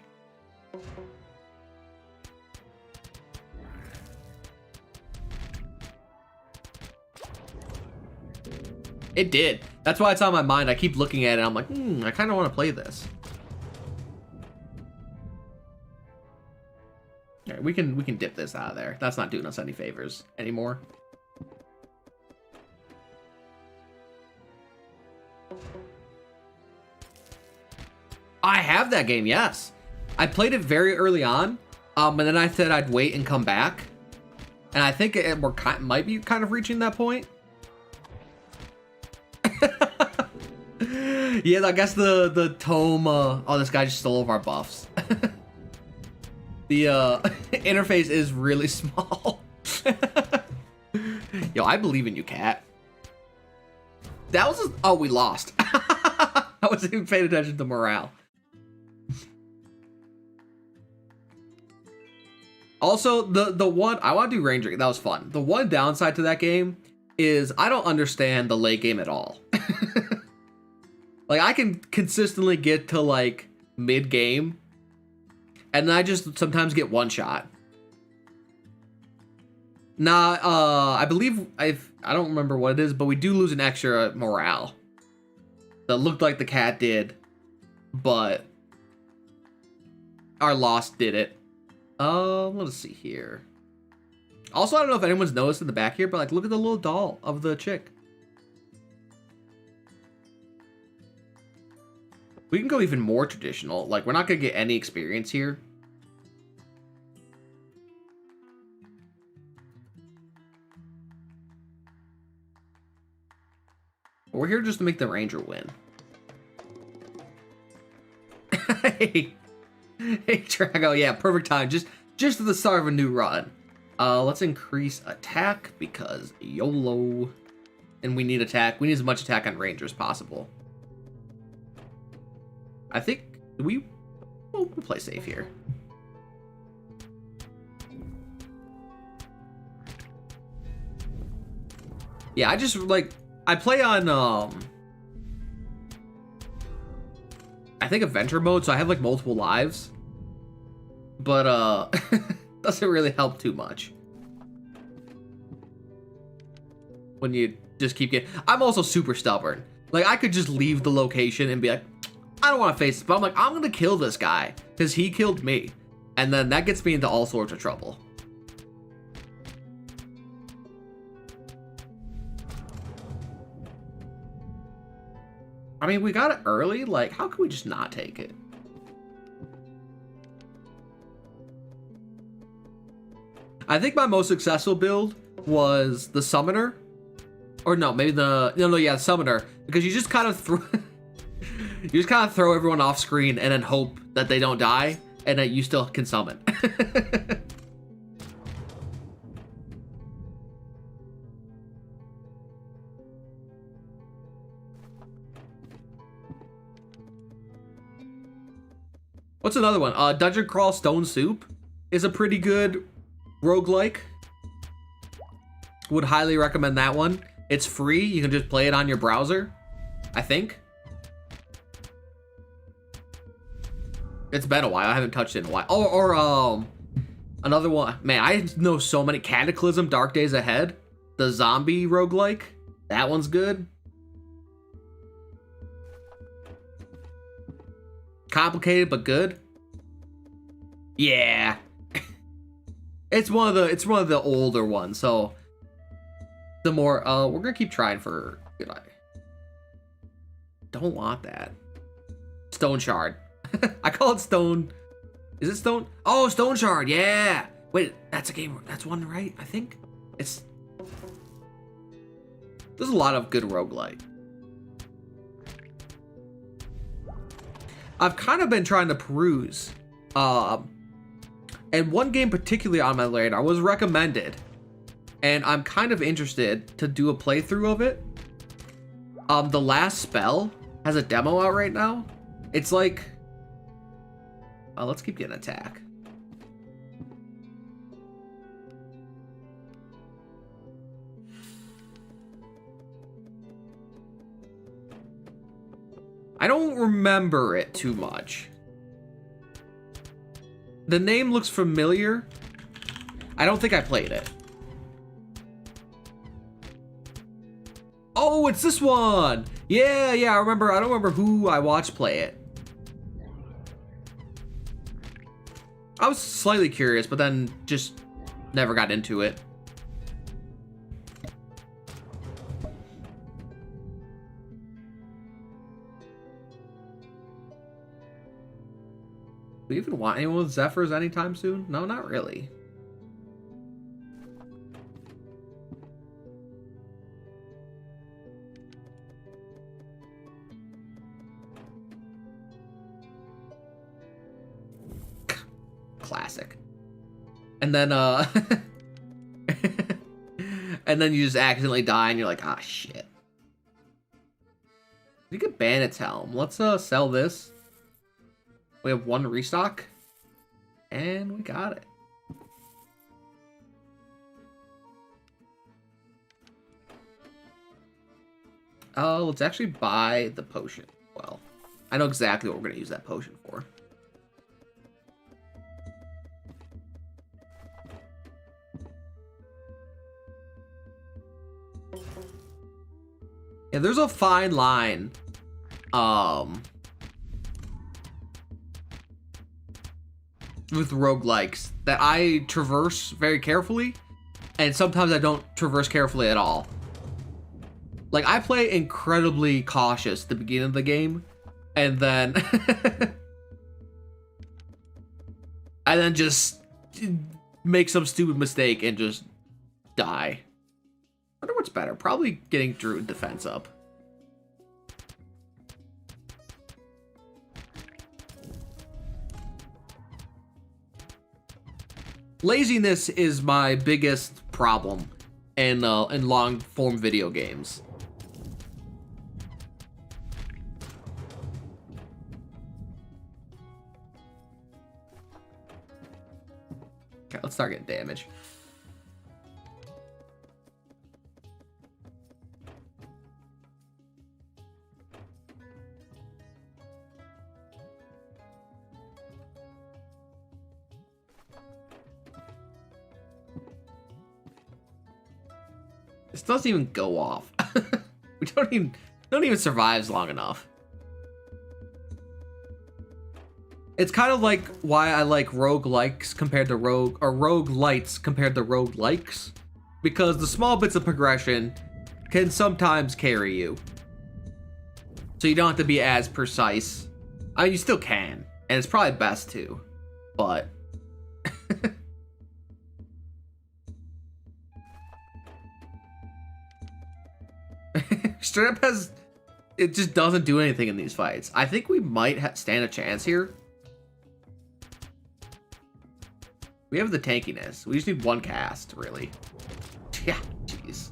It did. That's why it's on my mind. I keep looking at it. I'm like, I kind of want to play this. All right, we can dip this out of there. That's not doing us any favors anymore. I have that game, yes. I played it very early on, and then I said I'd wait and come back. And I think might be kind of reaching that point. Yeah, I guess the tome, oh, this guy just stole all of our buffs. The interface is really small. Yo, I believe in you, cat. That was oh, we lost. I wasn't even paying attention to morale. Also, the one I want to do Ranger. That was fun. The one downside to that game is I don't understand the late game at all. Like, I can consistently get to like mid game, and then I just sometimes get one shot. Nah, I believe I don't remember what it is, but we do lose an extra morale. That looked like the cat did, but our loss did it. Let's see here. Also, I don't know if anyone's noticed in the back here, but like, look at the little doll of the chick. We can go even more traditional. Like, we're not gonna get any experience here. We're here just to make the Ranger win. Hey, Drago, yeah, perfect time. Just at the start of a new run. Let's increase attack because YOLO. And we need attack. We need as much attack on Ranger as possible. I think we'll play safe here. Yeah, I just like I play on I think adventure mode, so I have like multiple lives. But doesn't really help too much. When you just keep getting I'm also super stubborn. Like, I could just leave the location and be like, I don't want to face this, but I'm like, I'm gonna kill this guy because he killed me. And then that gets me into all sorts of trouble. I mean, we got it early. Like, how can we just not take it? I think my most successful build was the Summoner. Or no, maybe the... No, yeah, the Summoner. Because you just kind of throw... you just kind of throw everyone off screen and then hope that they don't die and that you still can summon. What's another one? Dungeon Crawl Stone Soup is a pretty good roguelike. Would highly recommend that one. It's free. You can just play it on your browser, I think. It's been a while. I haven't touched it in a while. Or another one. Man, I know so many. Cataclysm Dark Days Ahead. The zombie roguelike. That one's good. Complicated but good. Yeah. It's one of the older ones, so the more we're gonna keep trying for good eye. Don't want that. Stone Shard. I call it Stone. Is it Stone? Oh, Stone Shard, yeah. Wait, that's a game. That's one, right? I think it's. There's a lot of good roguelike. I've kind of been trying to peruse And one game particularly on my radar was recommended, and I'm kind of interested to do a playthrough of it. The Last Spell has a demo out right now. It's like, let's keep getting attack. I don't remember it too much. The name looks familiar. I don't think I played it. Oh, it's this one! Yeah, I remember. I don't remember who I watched play it. I was slightly curious, but then just never got into it. Do we even want anyone with Zephyrs anytime soon? No, not really. Classic. And then and then you just accidentally die and you're like, ah, shit. You get Bandit's Helm. Let's sell this. We have one restock, and we got it. Let's actually buy the potion. Well, I know exactly what we're going to use that potion for. Yeah, there's a fine line. With roguelikes that I traverse very carefully, and sometimes I don't traverse carefully at all. Like, I play incredibly cautious at the beginning of the game, and then and then just make some stupid mistake and just die. I wonder what's better. Probably getting Druid defense up. Laziness is my biggest problem in long form video games. Okay, let's start getting damage. This doesn't even go off. We don't even survive long enough. It's kind of like why I like roguelikes compared to roguelites compared to roguelikes, because the small bits of progression can sometimes carry you. So you don't have to be as precise. I mean, you still can, and it's probably best to, but straight up it just doesn't do anything in these fights. I think we might stand a chance here. We have the tankiness. We just need one cast, really. Yeah, jeez.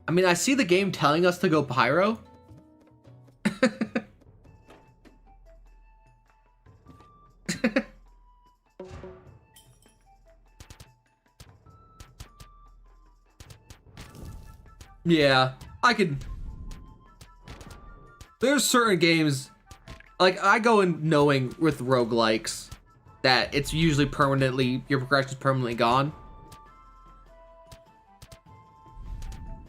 I mean, I see the game telling us to go pyro. Yeah, I could. There's certain games, like I go in knowing with roguelikes that it's usually permanently, your progression is permanently gone.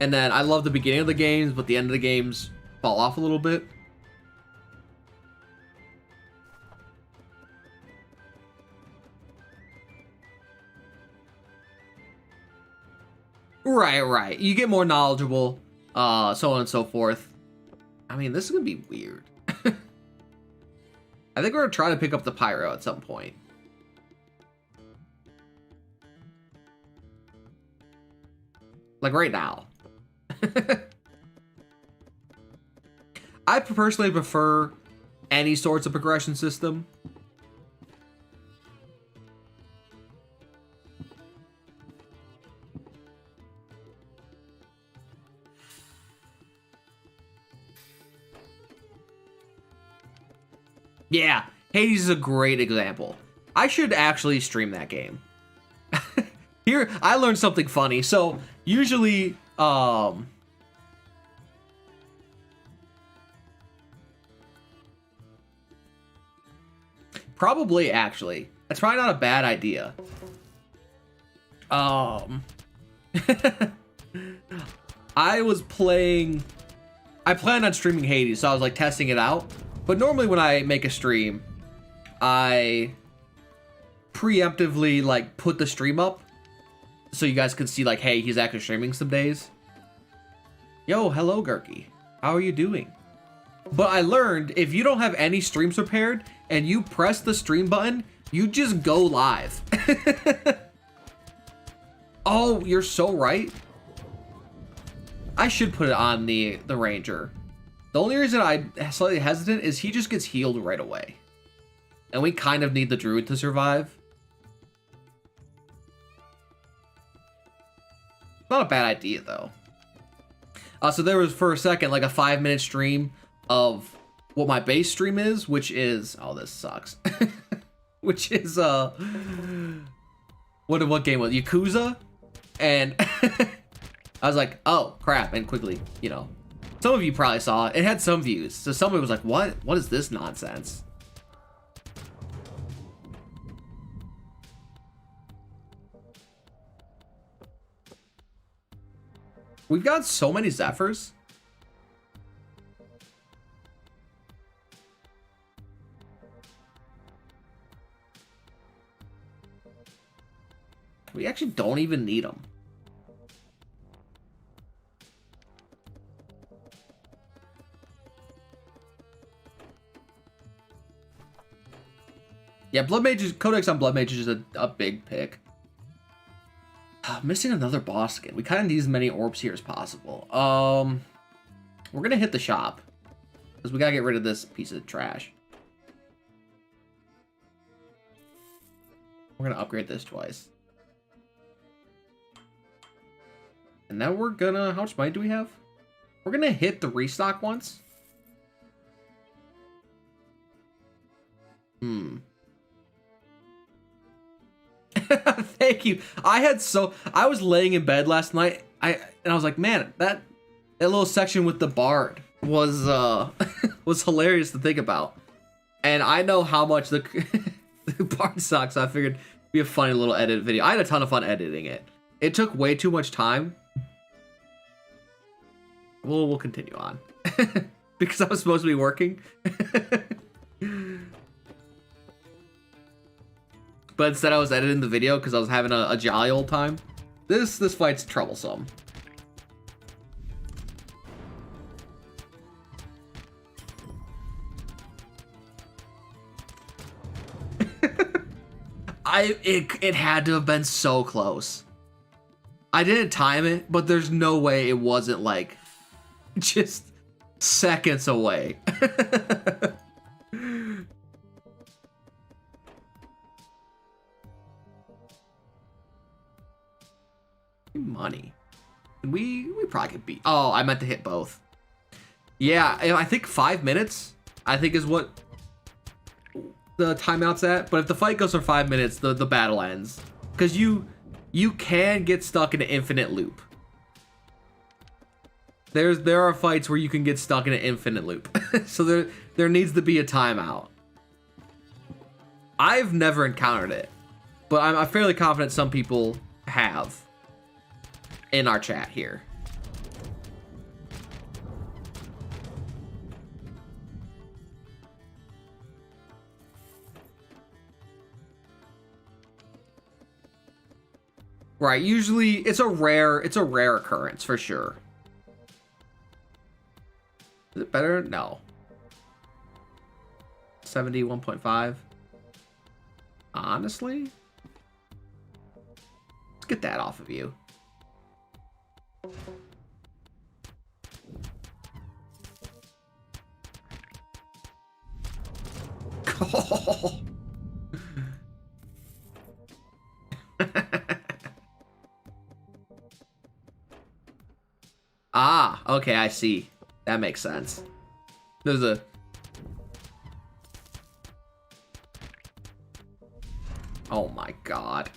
And then I love the beginning of the games, but the end of the games fall off a little bit. Right. You get more knowledgeable, so on and so forth. I mean, this is gonna be weird. I think we're gonna try to pick up the pyro at some point. Like right now. I personally prefer any sorts of progression system. Yeah, Hades is a great example. I should actually stream that game. Here, I learned something funny. So, usually, probably, actually. That's probably not a bad idea. I was playing... I planned on streaming Hades, so I was, like, testing it out. But normally when I make a stream, I preemptively, like, put the stream up so you guys can see, like, hey, he's actually streaming some days. Yo, hello, Gurky. How are you doing? But I learned if you don't have any streams prepared and you press the stream button, you just go live. Oh, you're so right. I should put it on the Ranger. The only reason I'm slightly hesitant is he just gets healed right away. And we kind of need the druid to survive. Not a bad idea, though. So there was, for a second, like a 5-minute stream of what my base stream is, which is... Oh, this sucks. Which is, what game was it? Yakuza? And I was like, oh, crap. And quickly, you know... Some of you probably saw it. It had some views. So somebody was like, what? What is this nonsense? We've got so many Zephyrs. We actually don't even need them. Yeah, Blood Mage Codex on Blood Mage is a big pick. Missing another boss again. We kind of need as many orbs here as possible. We're gonna hit the shop because we gotta get rid of this piece of trash. We're gonna upgrade this twice, and then we're gonna. How much money do we have? We're gonna hit the restock once. Thank you. I was laying in bed last night. And I was like, man, that little section with the bard was was hilarious to think about. And I know how much the bard sucks. So I figured it'd be a funny little edit video. I had a ton of fun editing it. It took way too much time. We'll continue on because I was supposed to be working. But instead I was editing the video because I was having a jolly old time. This fight's troublesome. It had to have been so close. I didn't time it, but there's no way it wasn't like just seconds away. Money. We probably could beat. Oh, I meant to hit both. Yeah, I think 5 minutes, I think, is what the timeout's at. But if the fight goes for 5 minutes, the battle ends. Because you can get stuck in an infinite loop. There are fights where you can get stuck in an infinite loop. So there needs to be a timeout. I've never encountered it, but I'm fairly confident some people have in our chat here. Right, usually it's a rare occurrence for sure. Is it better? No. 71.5. Honestly? Let's get that off of you. Ah, okay, I see. That makes sense. There's a... Oh my god.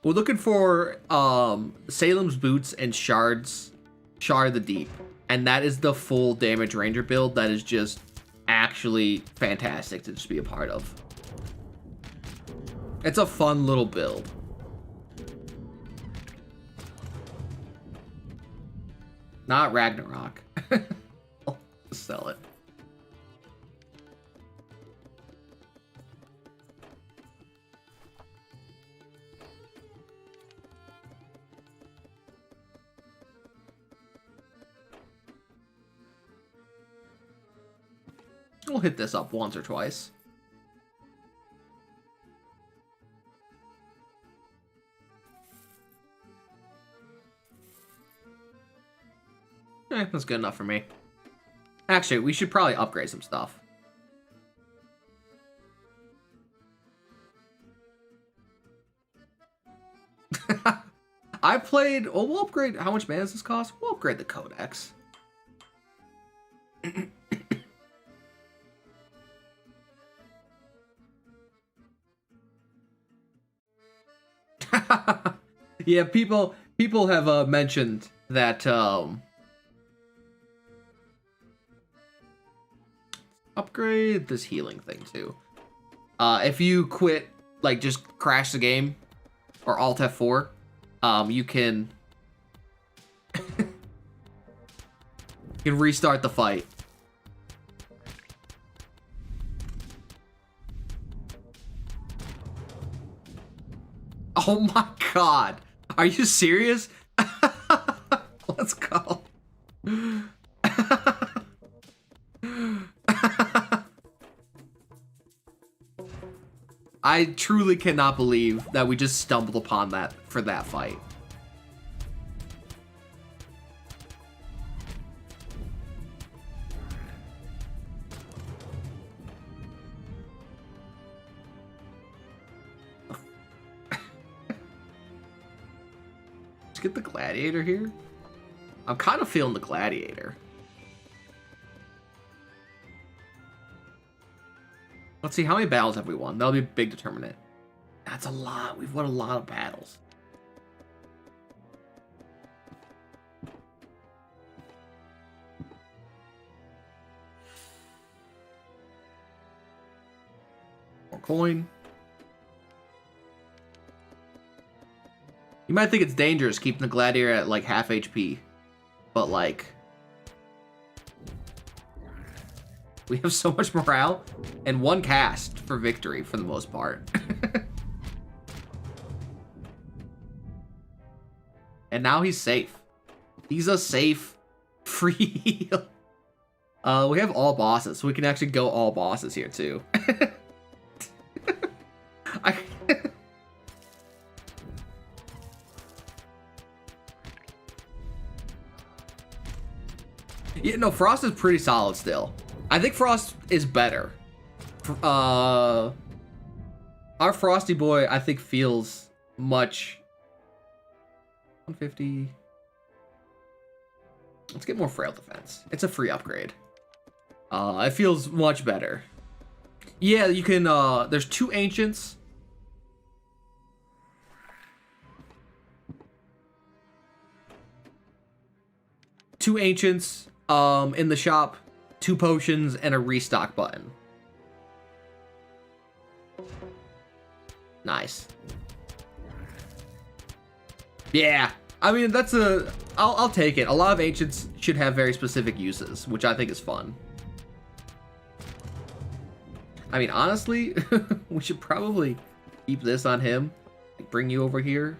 We're looking for Salem's Boots and Shard the Deep. And that is the full damage ranger build that is just actually fantastic to just be a part of. It's a fun little build. Not Ragnarok. I'll sell it. We'll hit this up once or twice. That's good enough for me. Actually, we should probably upgrade some stuff. I played... Oh, we'll upgrade... How much mana does this cost? We'll upgrade the Codex. Yeah, people have mentioned that upgrade this healing thing too. If you quit, like just crash the game or Alt F4, you can you can restart the fight. Oh my god. Are you serious? Let's go. I truly cannot believe that we just stumbled upon that for that fight. Let's get the gladiator here. I'm kind of feeling the gladiator. Let's see, how many battles have we won? That'll be a big determinant. That's a lot. We've won a lot of battles. More coin. You might think it's dangerous keeping the gladiator at like half HP, but like we have so much morale and one cast for victory for the most part. And now he's safe. He's a safe free heal. We have all bosses, so we can actually go all bosses here too. Yeah, no, Frost is pretty solid still. I think Frost is better. Our Frosty boy, I think, feels much... 150... Let's get more frail defense. It's a free upgrade. It feels much better. Yeah, you can, there's 2 ancients. Two ancients in the shop, 2 potions, and a restock button. Nice. Yeah, I mean, that's a... I'll take it. A lot of ancients should have very specific uses, which I think is fun. I mean, honestly, we should probably keep this on him. Bring you over here.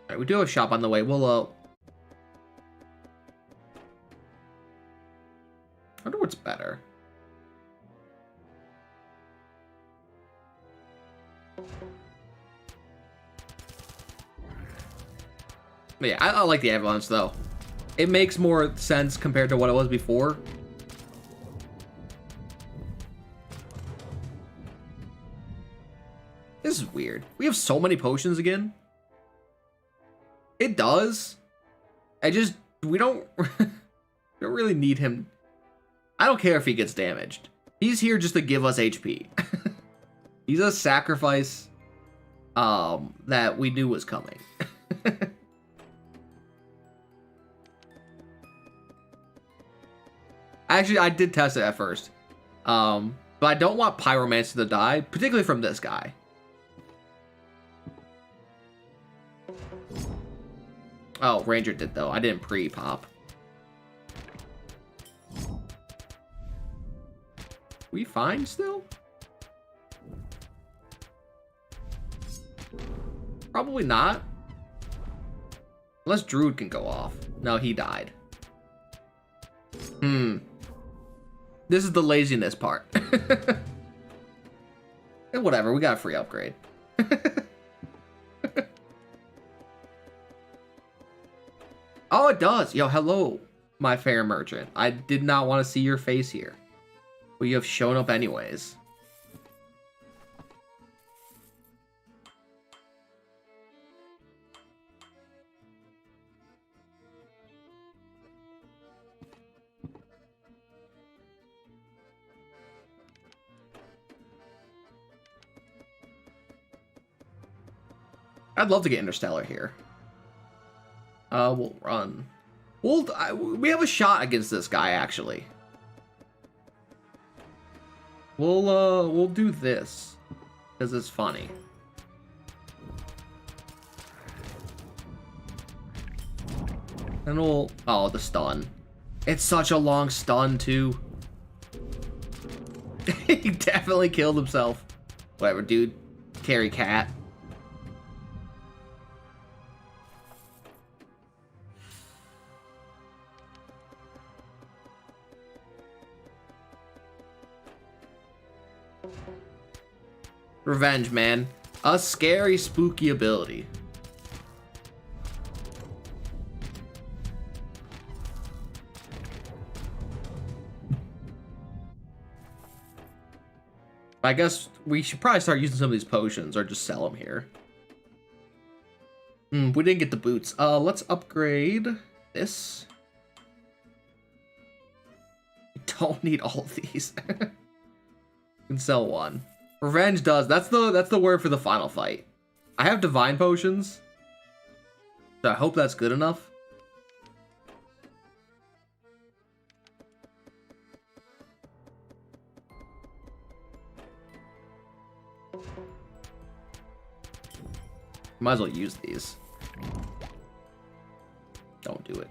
Alright, we do have a shop on the way. We'll what's better. But yeah, I like the avalanche though. It makes more sense compared to what it was before. This is weird. We have so many potions again. It does. We don't really need him. I don't care if he gets damaged. He's here just to give us HP. He's a sacrifice that we knew was coming. Actually, I did test it at first. But I don't want Pyromancer to die, particularly from this guy. Oh, Ranger did though. I didn't pre-pop. We fine still? Probably not. Unless Druid can go off. No, he died. This is the laziness part. And whatever, we got a free upgrade. Oh, it does. Yo, hello, my fair merchant. I did not want to see your face here, but you have shown up anyways. I'd love to get Interstellar here. We'll run. We have a shot against this guy, actually. We'll do this because it's funny. And oh, the stun. It's such a long stun too. He definitely killed himself. Whatever, dude. Carry cat. Revenge, man. A scary, spooky ability. I guess we should probably start using some of these potions or just sell them here. We didn't get the boots. Let's upgrade this. We don't need all of these. We can sell one. Revenge does. That's the word for the final fight. I have divine potions, so I hope that's good enough. Might as well use these. Don't do it.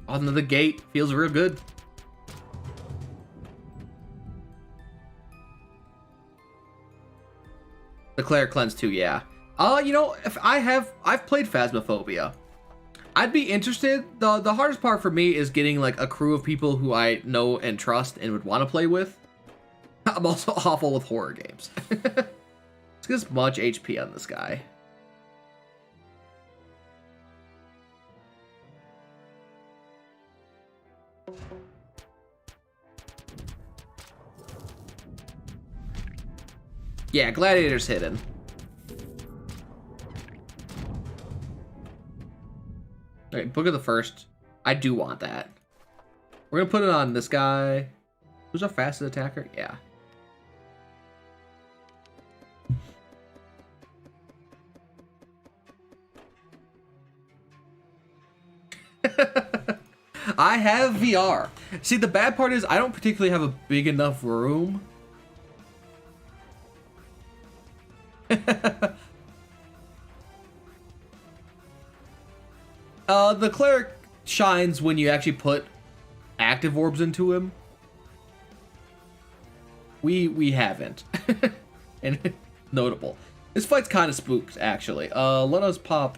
Oh, another gate. Feels real good. The cleric cleanse too, yeah. You know, if I've played Phasmophobia. I'd be interested. The hardest part for me is getting like a crew of people who I know and trust and would want to play with. I'm also awful with horror games. Let's get as much HP on this guy. Yeah, Gladiator's hidden. Alright, Book of the First. I do want that. We're gonna put it on this guy. Who's our fastest attacker? Yeah. I have VR. See, the bad part is I don't particularly have a big enough room. The cleric shines when you actually put active orbs into him. We haven't. And it's notable. This fight's kind of spooked, actually. Let us pop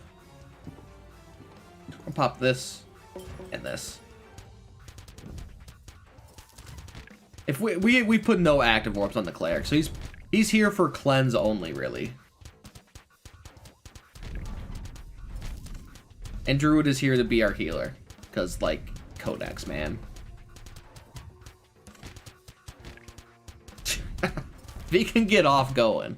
this and this. If we put no active orbs on the cleric, so he's here for cleanse only, really. And druid is here to be our healer, because like codex, man. He can get off going.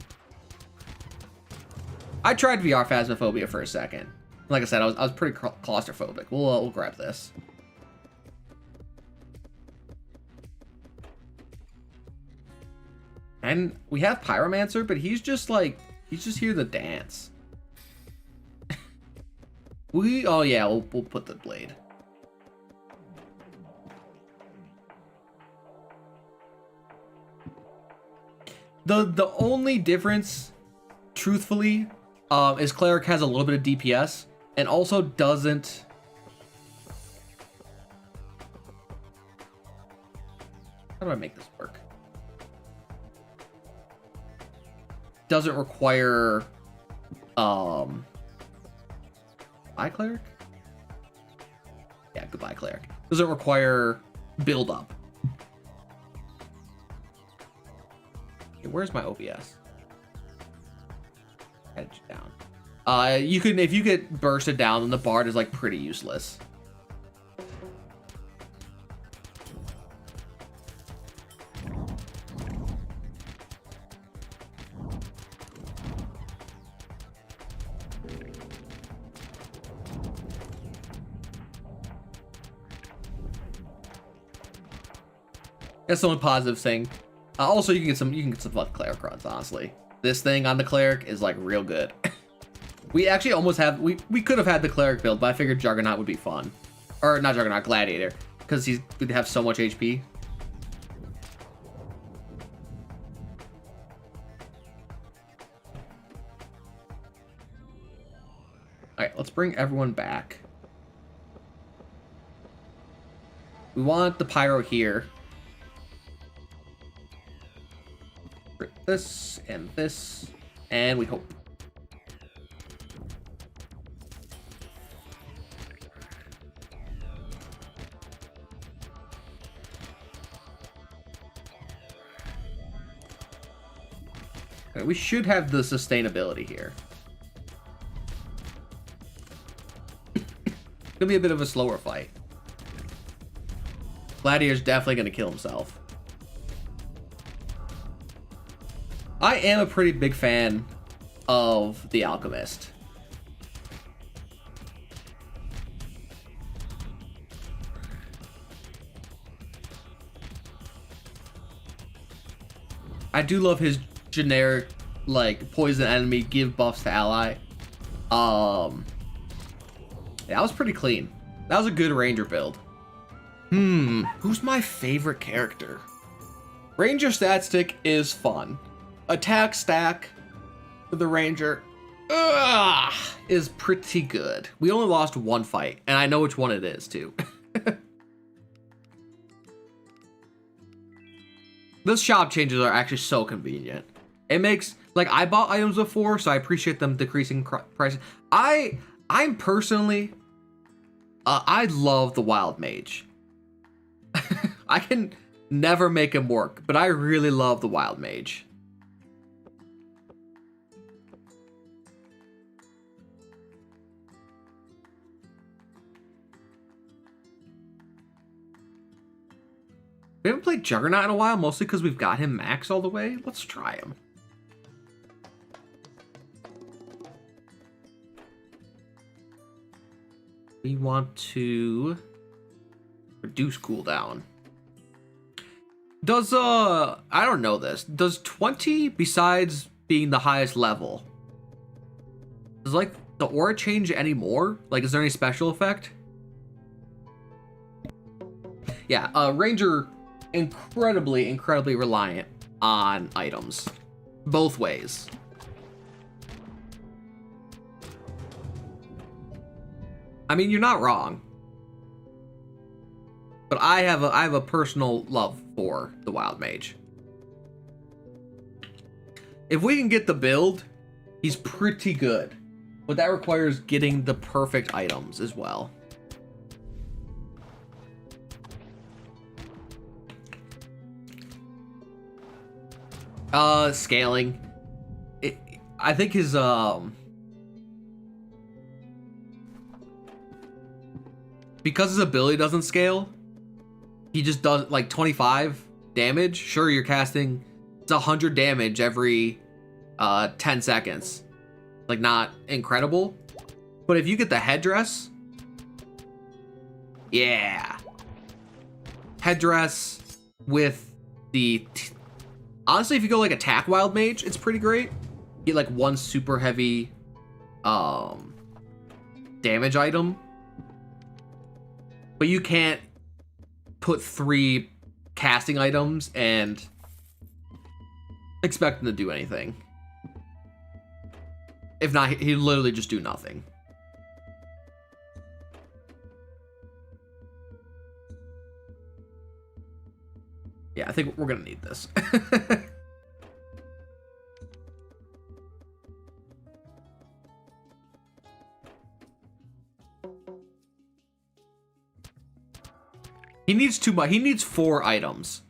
I tried VR Phasmophobia for a second. Like I said, I was pretty claustrophobic. We'll grab this. And we have Pyromancer, but he's just here to dance. Oh yeah, we'll put the blade. The only difference, truthfully, is cleric has a little bit of DPS and also doesn't. How do I make this work? Doesn't require goodbye cleric? Yeah, goodbye cleric. Doesn't require build up. Okay, where's my OBS? Edge down. You can, if you get bursted down, then the bard is like pretty useless. That's the only positive thing. Also, you can get some fun cleric runs, honestly. This thing on the cleric is like real good. We actually almost have, we could have had the cleric build, but I figured Juggernaut would be fun. Or not Juggernaut, Gladiator, because he would have so much HP. Alright, let's bring everyone back. We want the pyro here. This, and we hope. Okay, we should have the sustainability here. Gonna be a bit of a slower fight. Gladiator's definitely gonna kill himself. I am a pretty big fan of the Alchemist. I do love his generic, like, poison enemy, give buffs to ally. Yeah, that was pretty clean. That was a good ranger build. Who's my favorite character? Ranger stat stick is fun. Attack stack for the ranger is pretty good. We only lost one fight, and I know which one it is too. Those shop changes are actually so convenient. It makes, like, I bought items before, so I appreciate them decreasing prices. I'm personally, I love the Wildmage. I can never make him work, but I really love the Wildmage. We haven't played Juggernaut in a while, mostly because we've got him max all the way. Let's try him. We want to reduce cooldown. Does, I don't know this. Does 20, besides being the highest level, does, like, the aura change anymore? Like, is there any special effect? Yeah, Ranger, incredibly reliant on items. Both ways. I mean, you're not wrong. But I have a personal love for the Wildmage. If we can get the build, he's pretty good. But that requires getting the perfect items as well. Scaling. I think his because his ability doesn't scale, he just does like 25 damage. Sure, you're casting it's 100 damage every 10 seconds. Like, not incredible. But if you get the headdress, yeah. Headdress with the honestly, if you go like attack Wildmage, it's pretty great. You get like one super heavy damage item. But you can't put 3 casting items and expect them to do anything. If not, he'd literally just do nothing. Yeah, I think we're gonna need this. He needs too much. He needs 4 items.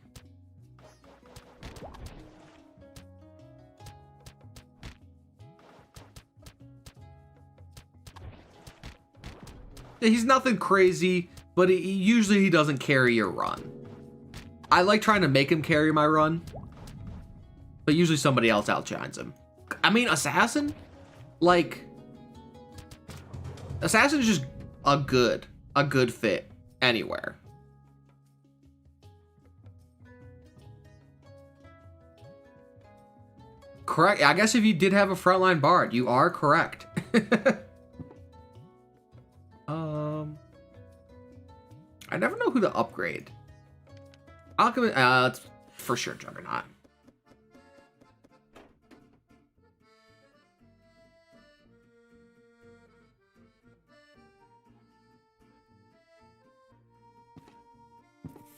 He's nothing crazy, but usually he doesn't carry your run. I like trying to make him carry my run, but usually somebody else outshines him. I mean, Assassin? Like, Assassin is just a good fit anywhere. Correct. I guess if you did have a frontline bard, you are correct. I never know who to upgrade. Alchemist, it's for sure Juggernaut.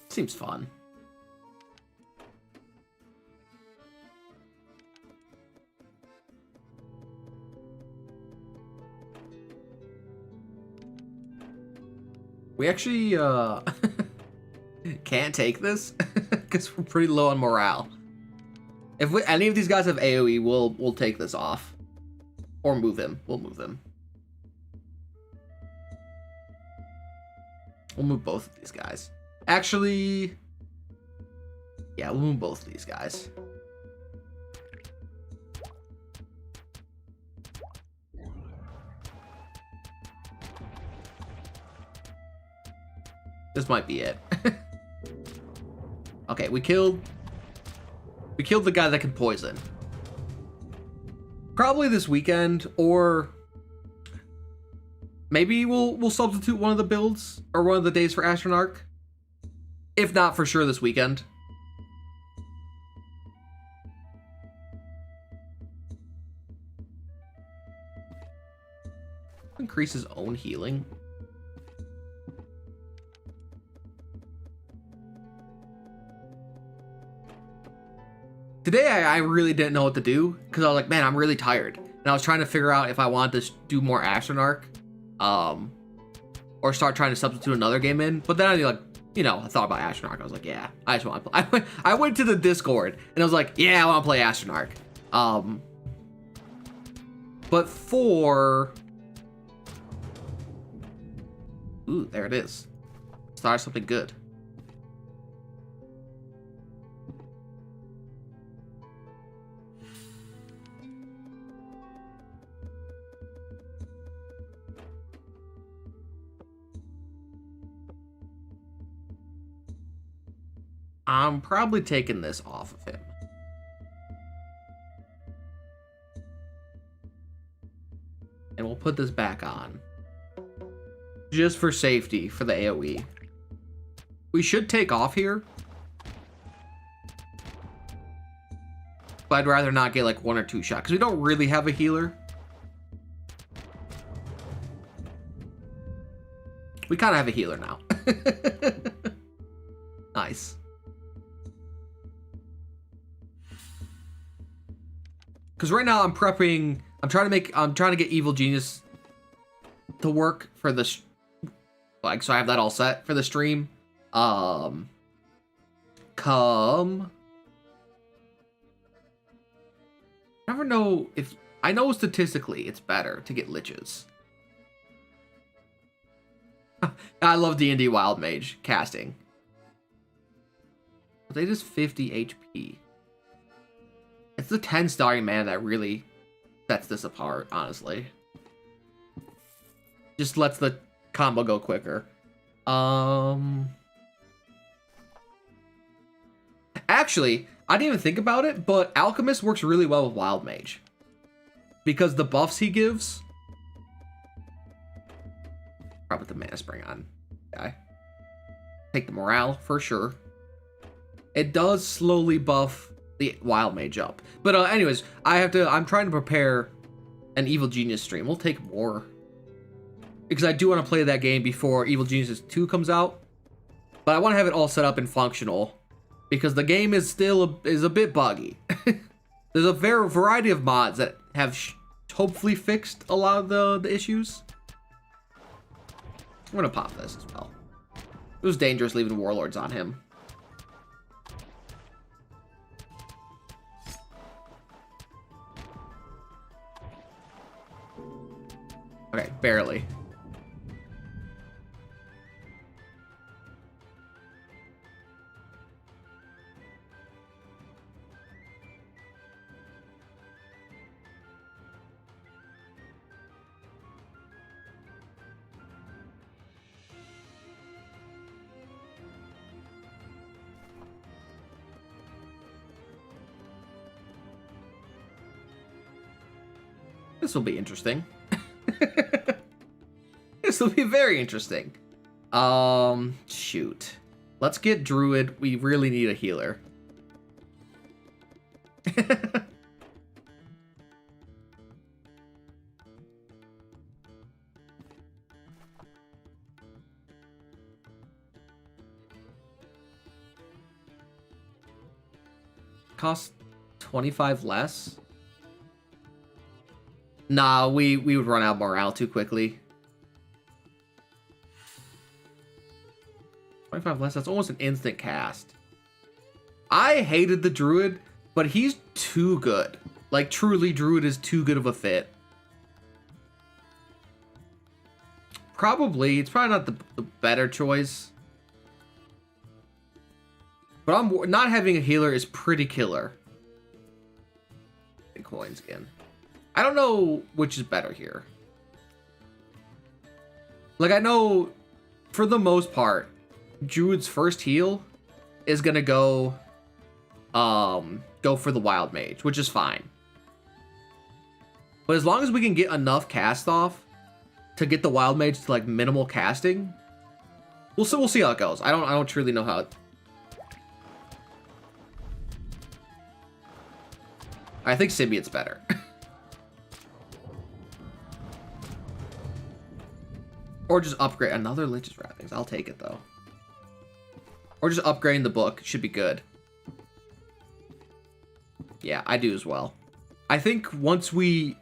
Seems fun. We actually can't take this because we're pretty low on morale. If any of these guys have AoE, we'll take this off or move him. We'll move him. We'll move both of these guys. Actually, yeah, we'll move both of these guys. This might be it. Okay, we killed the guy that can poison. Probably this weekend, or maybe we'll substitute one of the builds or one of the days for Astronarch. If not, for sure this weekend. Increase his own healing. Today, I really didn't know what to do, because I was like, man, I'm really tired. And I was trying to figure out if I wanted to do more Astronarch, or start trying to substitute another game in. But then I I thought about Astronarch. I was like, yeah, I just want to play. I went to the Discord, and I was like, yeah, I want to play Astronarch. But for... Ooh, there it is. Start something good. I'm probably taking this off of him. And we'll put this back on. Just for safety, for the AoE. We should take off here. But I'd rather not get like 1 or 2 shots, because we don't really have a healer. We kind of have a healer now. Nice. Because right now I'm prepping, I'm trying to get Evil Genius to work for this, like, so I have that all set for the stream. Come never know if... I know statistically it's better to get liches. I love D&D Wildmage casting. But they just 50 HP. It's the 10 starring mana that really sets this apart, honestly. Just lets the combo go quicker. Actually, I didn't even think about it, but Alchemist works really well with Wildmage. Because the buffs he gives... Probably put the Mana Spring on. Okay. Take the morale, for sure. It does slowly buff the Wildmage up. But anyways, I'm trying to prepare an Evil Genius stream. We'll take more. Because I do want to play that game before Evil Genius 2 comes out. But I want to have it all set up and functional. Because the game is still a bit buggy. There's a variety of mods that have hopefully fixed a lot of the issues. I'm going to pop this as well. It was dangerous leaving Warlords on him. Okay, barely. This will be interesting. This will be very interesting. Shoot. Let's get Druid. We really need a healer. Cost 25 less. Nah, we would run out morale too quickly. 25 less, that's almost an instant cast. I hated the Druid, but he's too good. Like, truly, Druid is too good of a fit. It's probably not the better choice. But not having a healer is pretty killer. Coin skin. I don't know which is better here. Like, I know, for the most part, Druid's first heal is gonna go for the Wildmage, which is fine. But as long as we can get enough cast off to get the Wildmage to like minimal casting, we'll see how it goes. I don't truly know how it... I think Symbiote's better. Or just upgrade another Lich's Wrappings. I'll take it though. Or just upgrading the book should be good. Yeah, I do as well. I think once we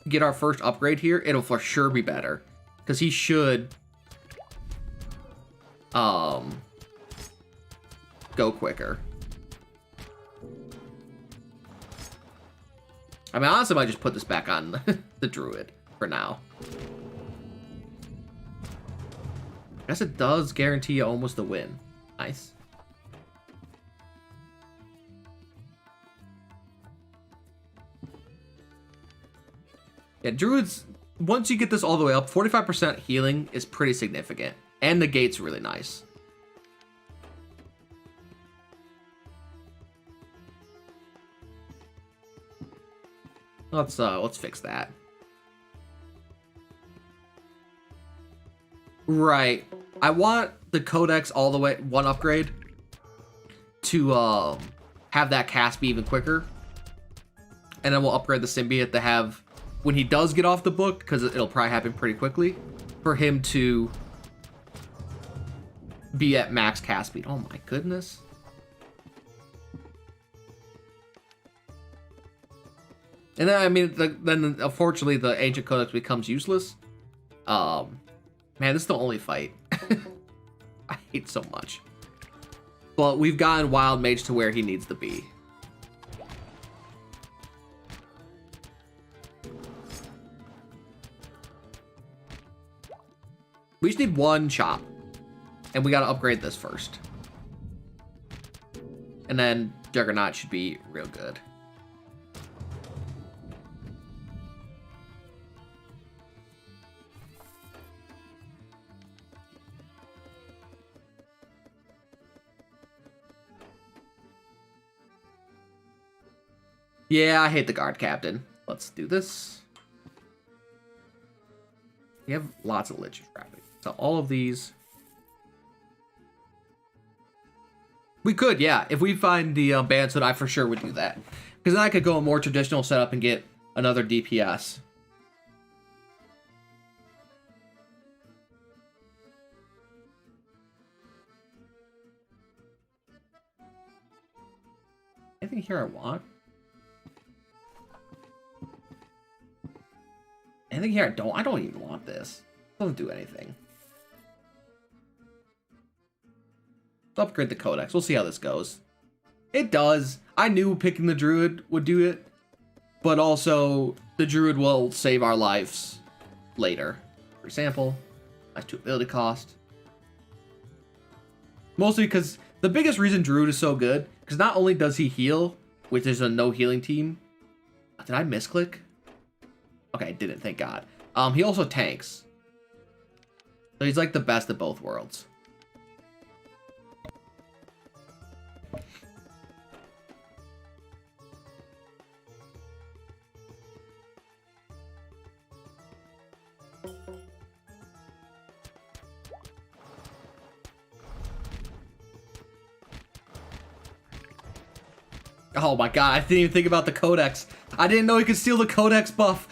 get our first upgrade here, it'll for sure be better. Because he should go quicker. I mean, honestly, I might just put this back on the Druid for now. I guess it does guarantee you almost a win. Nice. Yeah, Druids, once you get this all the way up, 45% healing is pretty significant. And the gate's really nice. Let's fix that. Right. I want the Codex all the way, one upgrade, to have that cast be even quicker. And then we'll upgrade the Symbiote to have, when he does get off the book, because it'll probably happen pretty quickly, for him to be at max cast speed. Oh my goodness. And then, I mean, then unfortunately the Ancient Codex becomes useless. Man, this is the only fight. I hate so much. But we've gotten Wildmage to where he needs to be. We just need one chop. And we gotta upgrade this first. And then Juggernaut should be real good. Yeah, I hate the guard captain. Let's do this. We have lots of lich traffic. So all of these. We could, yeah. If we find the bandsuit, I for sure would do that. Because then I could go a more traditional setup and get another DPS. Anything here I want? Anything here I don't even want this. It doesn't do anything. Let's upgrade the codex. We'll see how this goes. It does. I knew picking the druid would do it, but also the druid will save our lives later. For example, that's 2 ability cost. Mostly because the biggest reason druid is so good, because not only does he heal, which is a no healing team. Did I misclick? Okay, I didn't, thank God. He also tanks. So he's like the best of both worlds. Oh my god, I didn't even think about the codex. I didn't know he could steal the codex buff.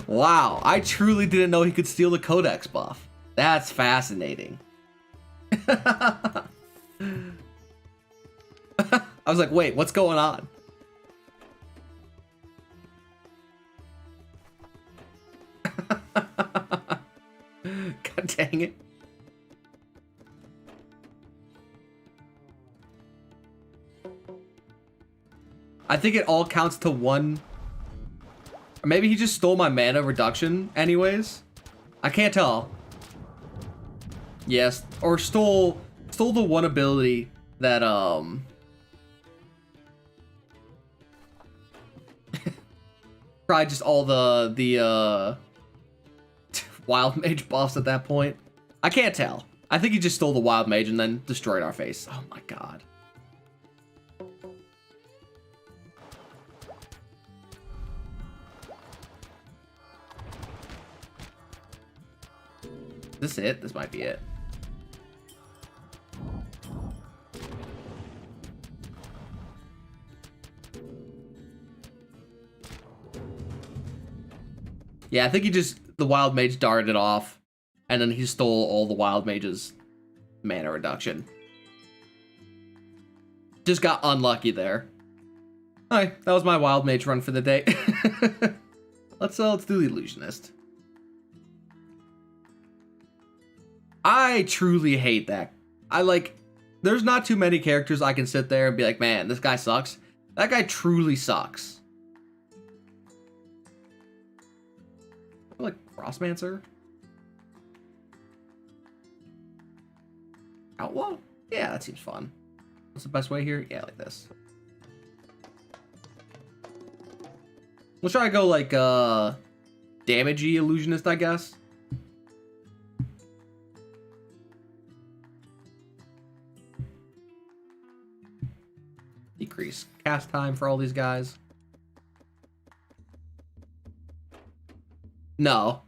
Wow, I truly didn't know he could steal the codex buff. That's fascinating. I was like, wait, what's going on? God dang it. I think it all counts to 1. Or maybe he just stole my mana reduction anyways. I can't tell. Yes, or stole the one ability that probably just all the Wildmage buffs at that point. I can't tell. I think he just stole the Wildmage and then destroyed our face. Oh my god. Is this it? This might be it. Yeah, I think he just, the wild mage darted off, and then he stole all the wild mage's mana reduction. Just got unlucky there. Alright, that was my wild mage run for the day. Let's do the illusionist. I truly hate that. There's not too many characters I can sit there and be like, man, this guy sucks. That guy truly sucks. Like Crossmancer? Outlaw? Yeah, that seems fun. What's the best way here? Yeah, like this. We'll try to go like damagey illusionist, I guess. Decrease cast time for all these guys. No.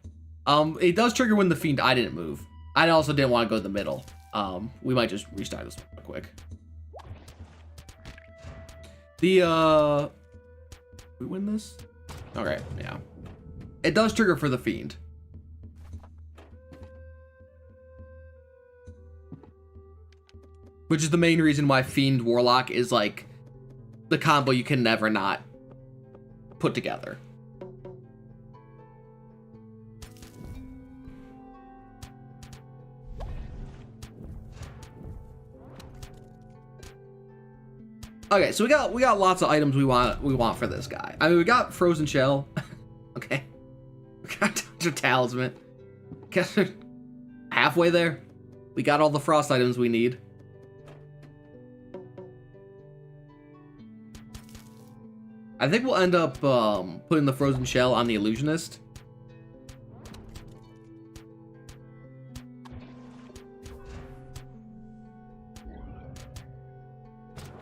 It does trigger when the fiend I didn't move. I also didn't want to go to the middle. We might just restart this real quick. We win this? Okay, yeah. It does trigger for the fiend. Which is the main reason why Fiend Warlock is like the combo you can never not put together. Okay, so we got lots of items we want for this guy. I mean, we got Frozen Shell. Okay. Your talisman. Guess we're halfway there. We got all the frost items we need. I think we'll end up putting the frozen shell on the illusionist.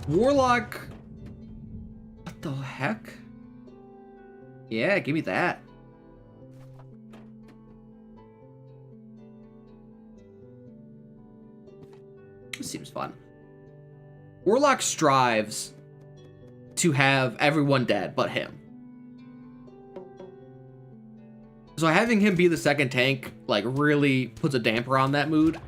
Warlock. What the heck? Yeah, give me that. This seems fun. Warlock strives to have everyone dead but him. So having him be the second tank, like, really puts a damper on that mood.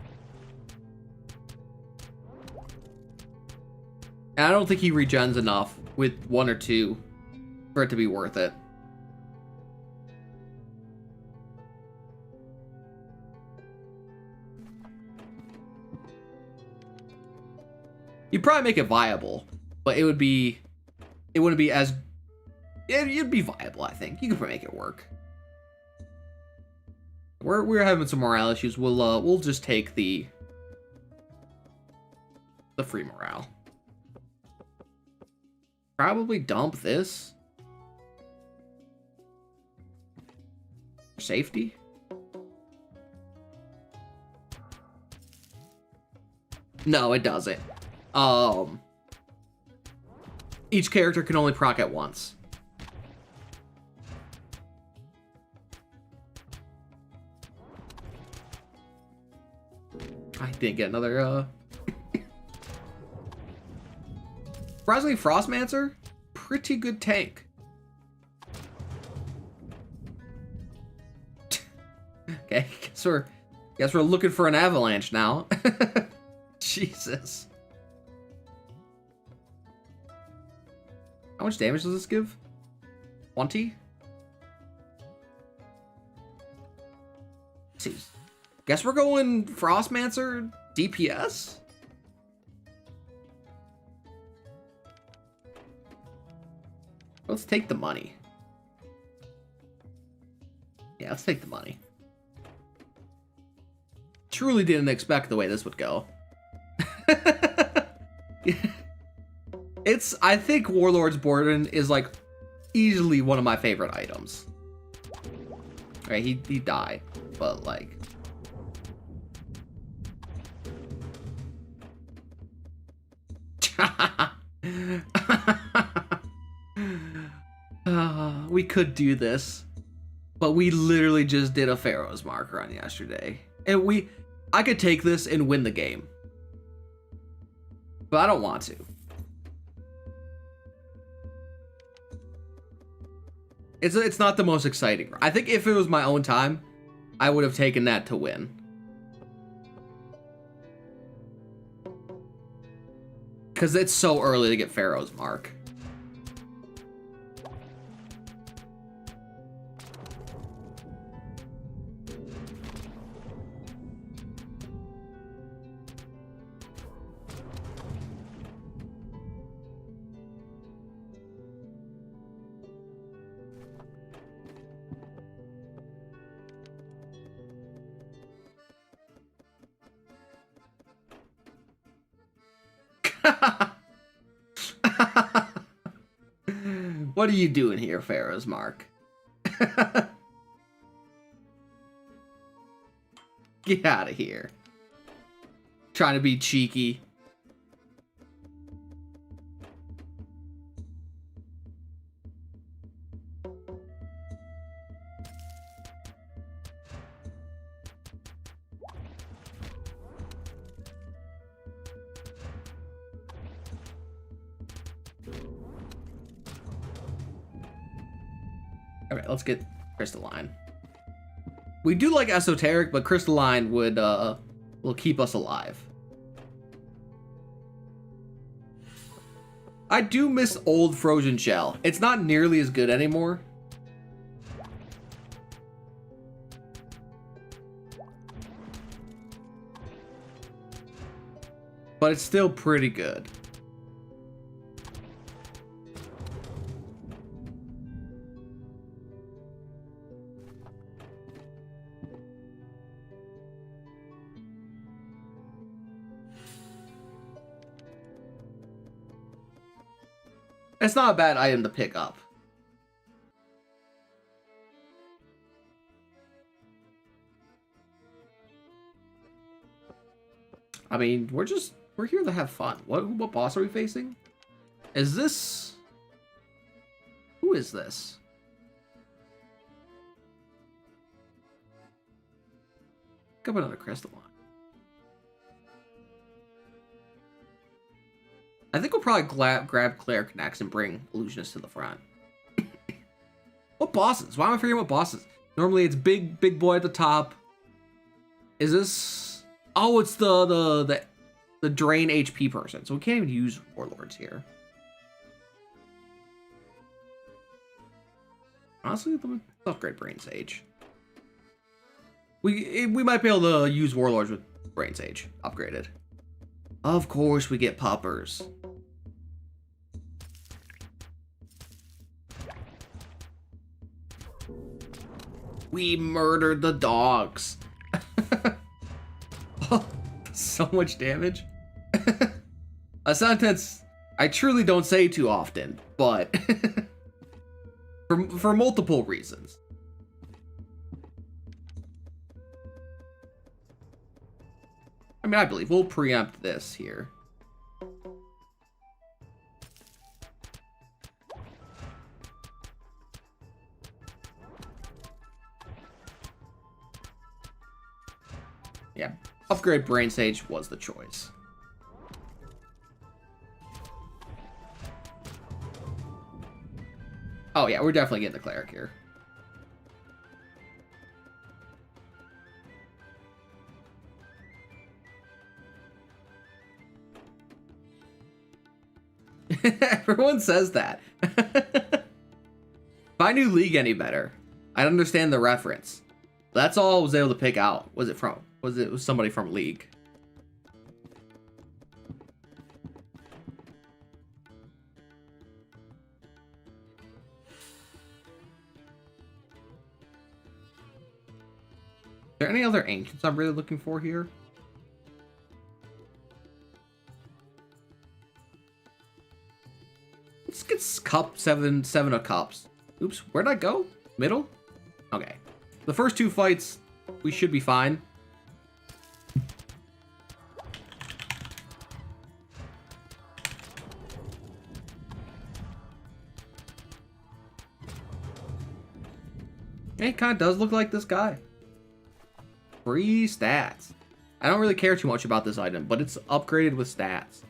And I don't think he regens enough with 1 or 2 for it to be worth it. You'd probably make it viable, but it wouldn't be as, it'd be viable, I think. You could probably make it work. We're having some morale issues. We'll just take the free morale. Probably dump this. Safety. No, it doesn't. Each character can only proc at once. I didn't get another, Surprisingly, Frostmancer, pretty good tank. Okay, guess we're looking for an avalanche now. Jesus. How much damage does this give? 20? Guess we're going Frostmancer DPS? Let's take the money. Yeah, let's take the money. Truly didn't expect the way this would go. I think Warlord's Burden is, like, easily one of my favorite items. Right, he died, but, like... we could do this, but we literally just did a Pharaoh's Mark run yesterday. And I could take this and win the game. But I don't want to. It's not the most exciting. I think if it was my own time, I would have taken that to win. Because it's so early to get Pharaoh's Mark. What are you doing here, Pharaoh's Mark? Get out of here. Trying to be cheeky. Alright, let's get Crystalline. We do like Esoteric, but Crystalline will keep us alive. I do miss old Frozen Shell. It's not nearly as good anymore. But it's still pretty good. It's not a bad item to pick up. I mean, we're here to have fun. What boss are we facing? Is this... Who is this? Pick up another crystal line. I think we'll probably grab cleric next and bring illusionist to the front. What bosses? Why am I forgetting what bosses? Normally it's big boy at the top. Is this... Oh, it's the drain HP person. So we can't even use warlords here. Honestly, let's upgrade Brain Sage. We might be able to use warlords with Brain Sage upgraded. Of course we get poppers. We murdered the dogs. Oh, so much damage. A sentence I truly don't say too often, but for multiple reasons. I mean, I believe we'll preempt this here. Yeah, upgrade Brain Sage was the choice. Oh yeah, we're definitely getting the cleric here. Everyone says that. If I knew League any better, I'd understand the reference. That's all I was able to pick out. Was it somebody from League? Are there any other ancients I'm really looking for here? Let's get seven of cups. Oops, where'd I go? Middle? Okay. The first two fights, we should be fine. It kind of does look like this guy. Free stats. I don't really care too much about this item, but it's upgraded with stats.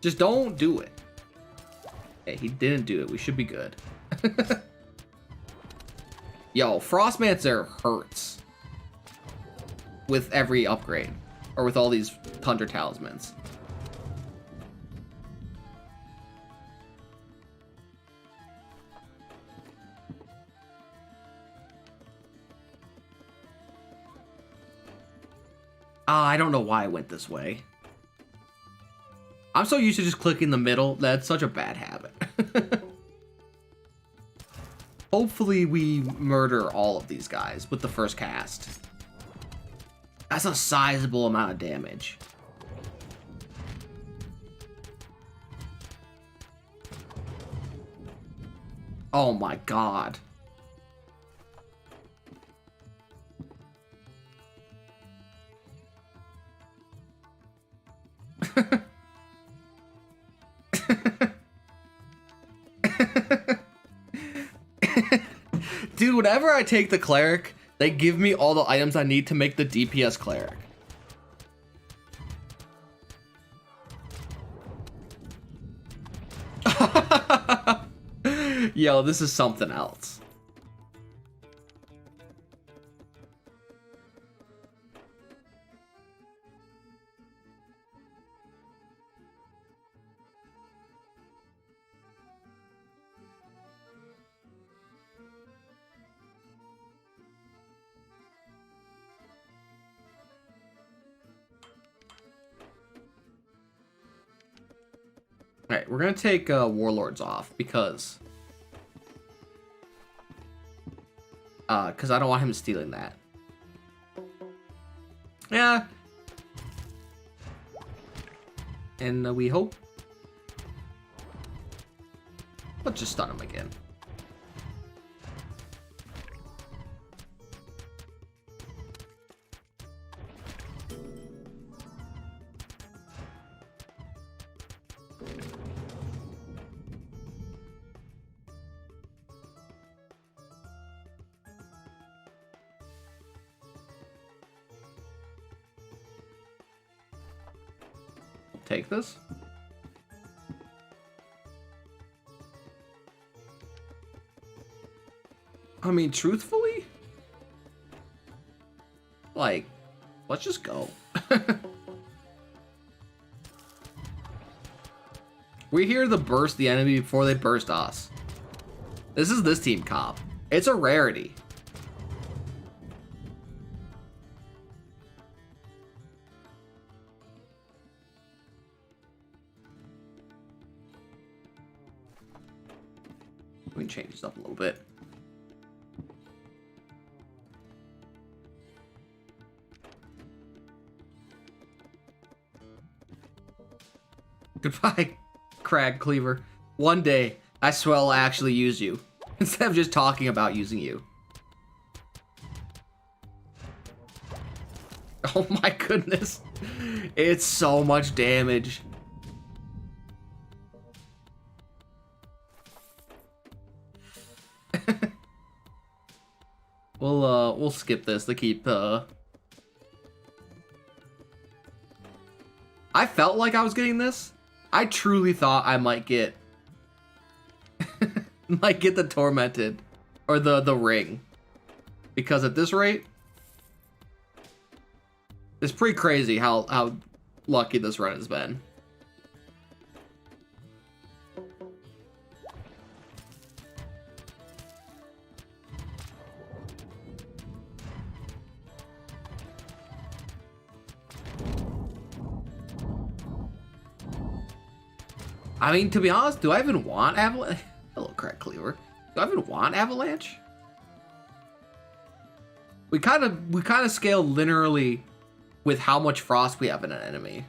Just don't do it. Hey, he didn't do it. We should be good. Yo, Frostmancer hurts with every upgrade. Or with all these Tundra Talismans. I don't know why I went this way. I'm so used to just clicking the middle. That's such a bad habit. Hopefully we murder all of these guys with the first cast. That's a sizable amount of damage. Oh my god. Dude, whenever I take the cleric, they give me all the items I need to make the DPS cleric. Yo, this is something else. Alright, we're gonna take Warlords off because I don't want him stealing that. Yeah. And we hope. Let's just stun him again. Take this. I mean, truthfully, like, let's just go. We're here to burst the enemy before they burst us. This is this team comp. It's a rarity. We can change this up a little bit. Goodbye, Crag Cleaver. One day, I swear I'll actually use you, instead of just talking about using you. Oh my goodness. It's so much damage. We'll skip this to keep, I felt like I was getting this. I truly thought I might get the tormented or the ring, because at this rate it's pretty crazy how lucky this run has been. I mean, to be honest, do I even want Avalanche? Hello, Crack Cleaver. Do I even want Avalanche? We kind of scale linearly with how much frost we have in an enemy.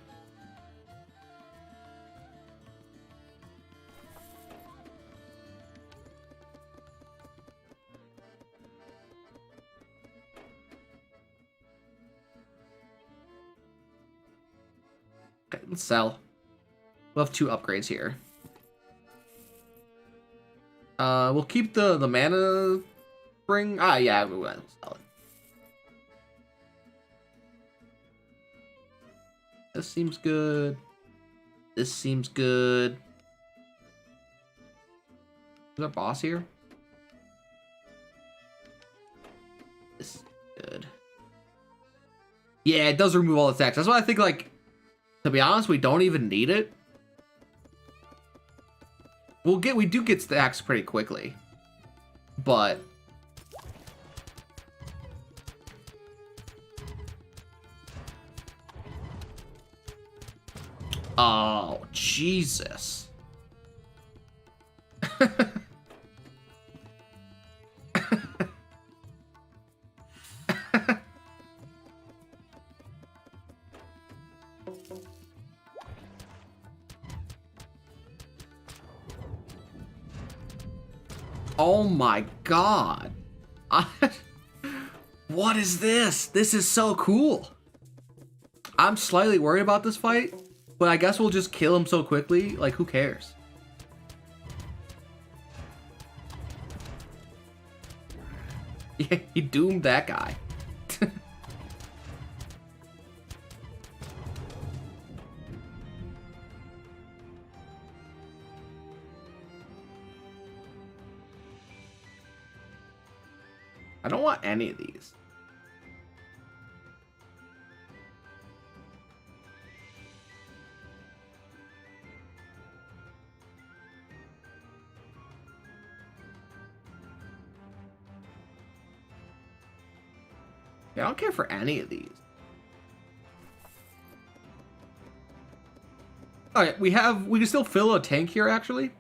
Okay, let's sell. We'll have 2 upgrades here. We'll keep the mana spring. Ah, yeah, we will sell it. This seems good. This seems good. Is our boss here? This is good. Yeah, it does remove all the attacks. That's why I think, like, to be honest, we don't even need it. We do get stacks pretty quickly, but oh Jesus. Oh my god. What is this? This is so cool. I'm slightly worried about this fight, but I guess we'll just kill him so quickly. Like, who cares? Yeah, he doomed that guy. I don't want any of these. Yeah, I don't care for any of these. Alright, we can still fill a tank here, actually.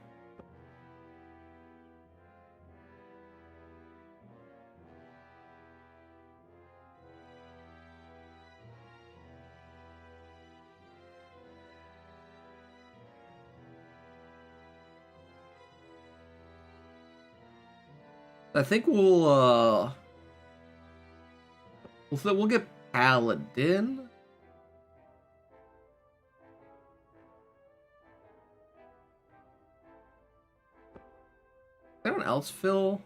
I think we'll get Paladin. Anyone else fill?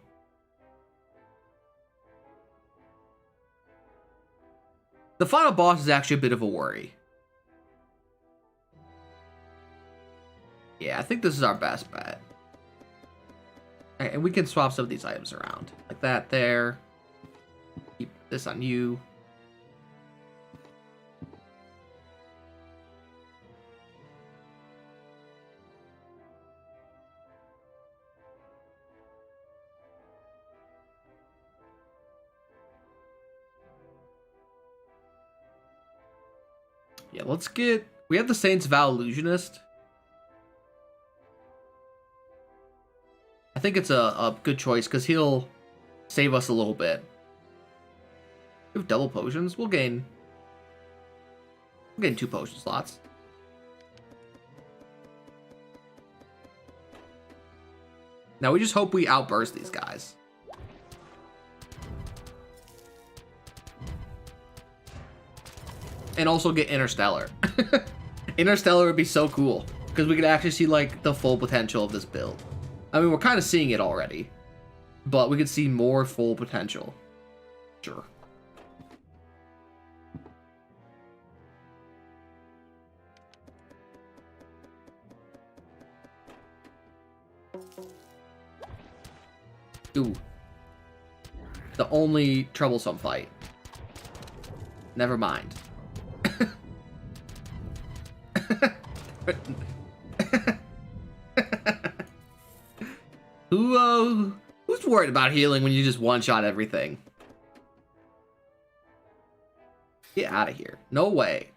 The final boss is actually a bit of a worry. Yeah, I think this is our best bet. And we can swap some of these items around. Like that there. Keep this on you. Yeah, let's get... We have the Saint's Vow Illusionist. I think it's a good choice because he'll save us a little bit. We have double potions. We'll gain 2 potion slots. Now we just hope we outburst these guys. And also get Interstellar. Interstellar would be so cool because we could actually see like the full potential of this build. I mean, we're kind of seeing it already, but we could see more full potential. Sure. Ooh. The only troublesome fight. Never mind. Who's worried about healing when you just one-shot everything? Get out of here. No way.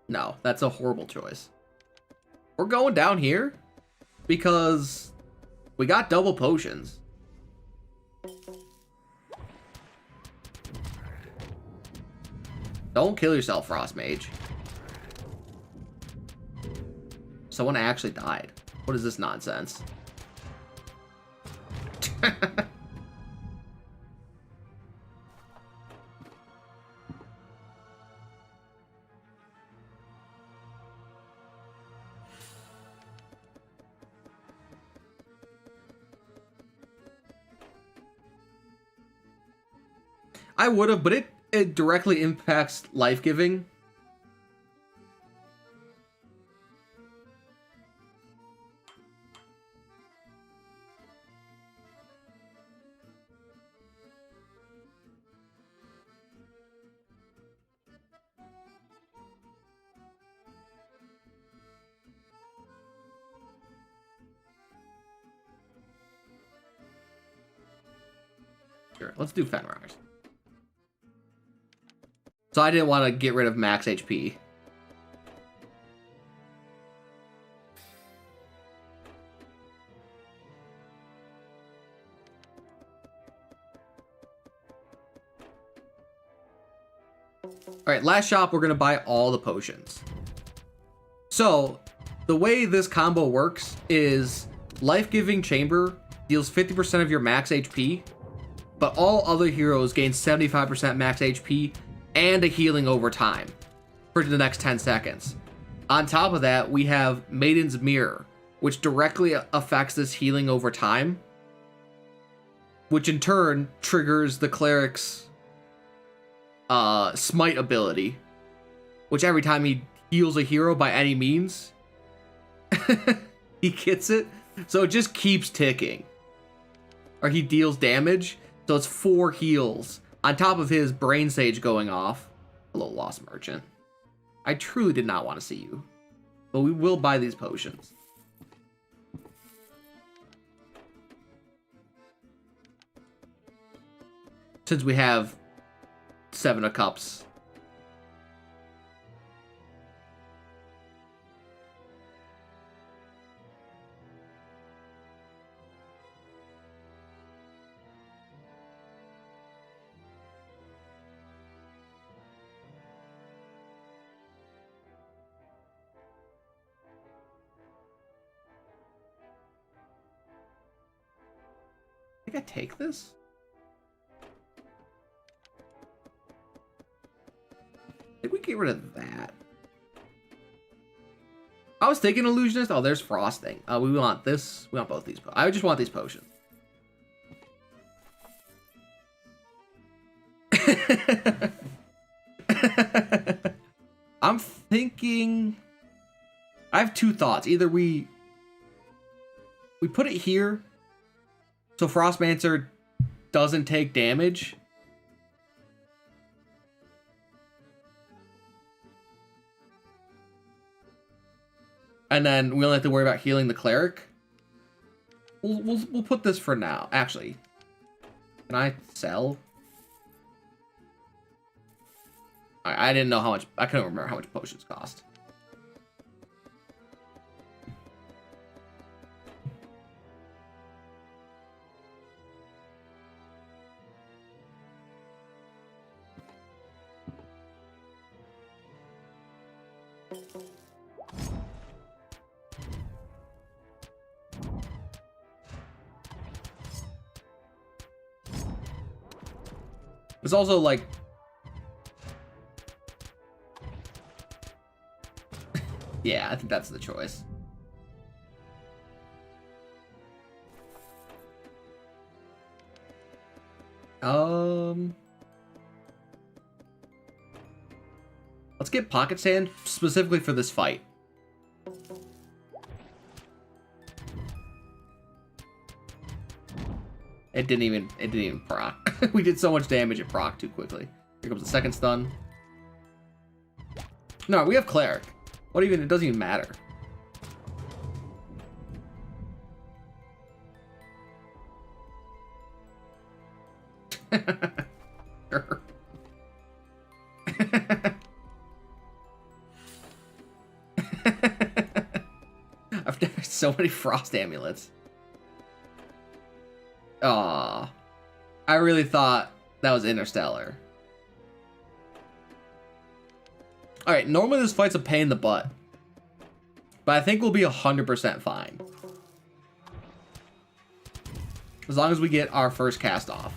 No, that's a horrible choice. We're going down here because we got double potions. Don't kill yourself, Frost Mage. Someone actually died. What is this nonsense? I would have, but it directly impacts life giving. Sure, let's do Fenrir's. So I didn't want to get rid of max HP. Alright, last shop, we're going to buy all the potions. So, the way this combo works is Life-Giving Chamber deals 50% of your max HP, but all other heroes gain 75% max HP and a healing over time for the next 10 seconds. On top of that, we have Maiden's Mirror, which directly affects this healing over time, which in turn triggers the cleric's smite ability, which every time he heals a hero by any means, he gets it. So it just keeps ticking. Or he deals damage, so it's 4 heals on top of his Brain Sage going off. Hello, Lost Merchant. I truly did not want to see you, but we will buy these potions. Since we have 7 of Cups. think I take this? I think we get rid of that. I was thinking illusionist. Oh, there's frosting. We want this. We want both these. I just want these potions. I'm thinking. I have two thoughts. Either we put it here, so Frostmancer doesn't take damage. And then we only have to worry about healing the cleric. We'll put this for now. Actually, can I sell? I didn't know how much. I couldn't remember how much potions cost. It's also like yeah, I think that's the choice. Let's get pocket sand specifically for this fight. It didn't even proc. We did so much damage it proc too quickly. Here comes the second stun. No, we have cleric. What even? It doesn't even matter. I've never so many frost amulets. Aw. I really thought that was Interstellar. Alright, normally this fight's a pain in the butt. But I think we'll be 100% fine. As long as we get our first cast off.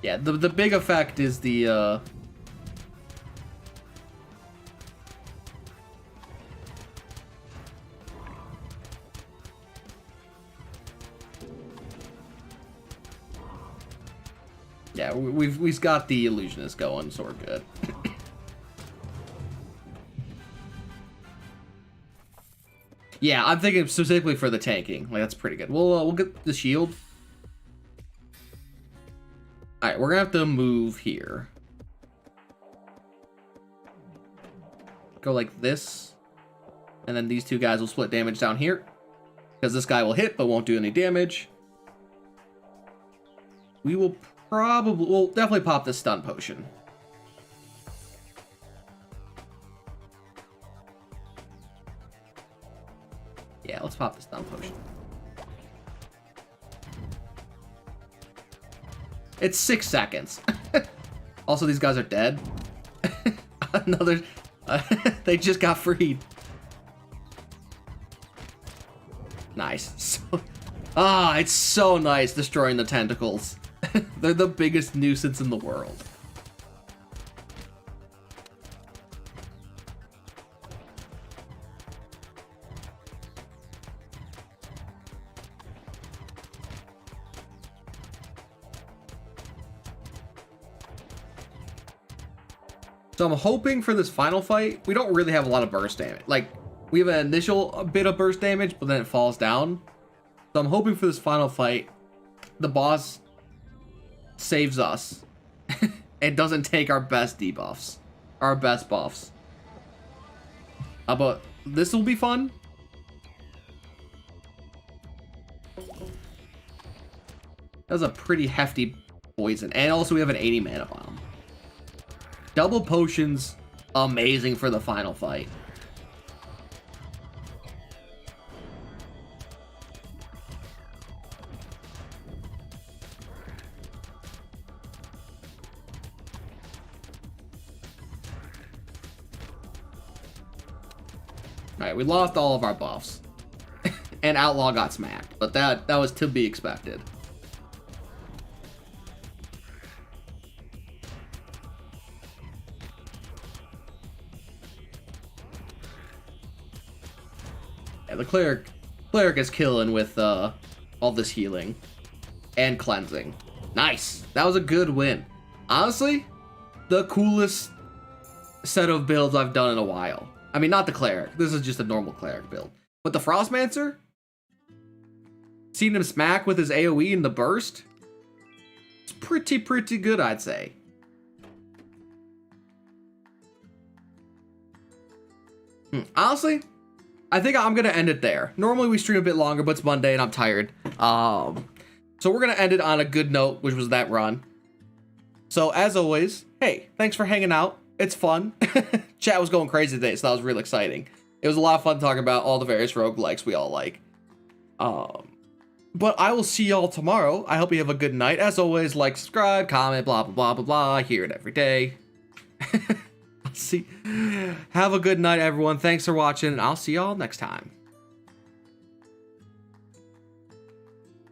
Yeah, the big effect is the yeah, we've got the illusionist going, so we're good. Yeah, I'm thinking specifically for the tanking. Like that's pretty good. We'll get the shield. All right, we're gonna have to move here. Go like this, and then these two guys will split damage down here because this guy will hit but won't do any damage. We'll definitely pop this stun potion. Yeah, let's pop the stun potion. It's 6 seconds. Also, these guys are dead. Another... they just got freed. Nice. It's so nice destroying the tentacles. They're the biggest nuisance in the world. So I'm hoping for this final fight, we don't really have a lot of burst damage. Like, we have an initial bit of burst damage, but then it falls down. So I'm hoping for this final fight, the boss saves us and doesn't take our best debuffs, our best buffs. But this will be fun. That's a pretty hefty poison, and also we have an 80 mana bomb. Double potions, amazing for the final fight. Alright, we lost all of our buffs. And Outlaw got smacked, but that was to be expected. Yeah, the cleric is killing with all this healing and cleansing. Nice. That was a good win. Honestly, the coolest set of builds I've done in a while. I mean, not the cleric. This is just a normal cleric build. But the Frostmancer, seeing him smack with his AoE in the burst, it's pretty good, I'd say. Honestly, I think I'm going to end it there. Normally we stream a bit longer, but it's Monday and I'm tired. So we're going to end it on a good note, which was that run. So as always, hey, thanks for hanging out. It's fun. Chat was going crazy today, so that was real exciting. It was a lot of fun talking about all the various roguelikes we all like. But I will see y'all tomorrow. I hope you have a good night. As always, like, subscribe, comment, blah, blah, blah, blah, blah. I hear it every day. I'll see. Have a good night, everyone. Thanks for watching, and I'll see y'all next time.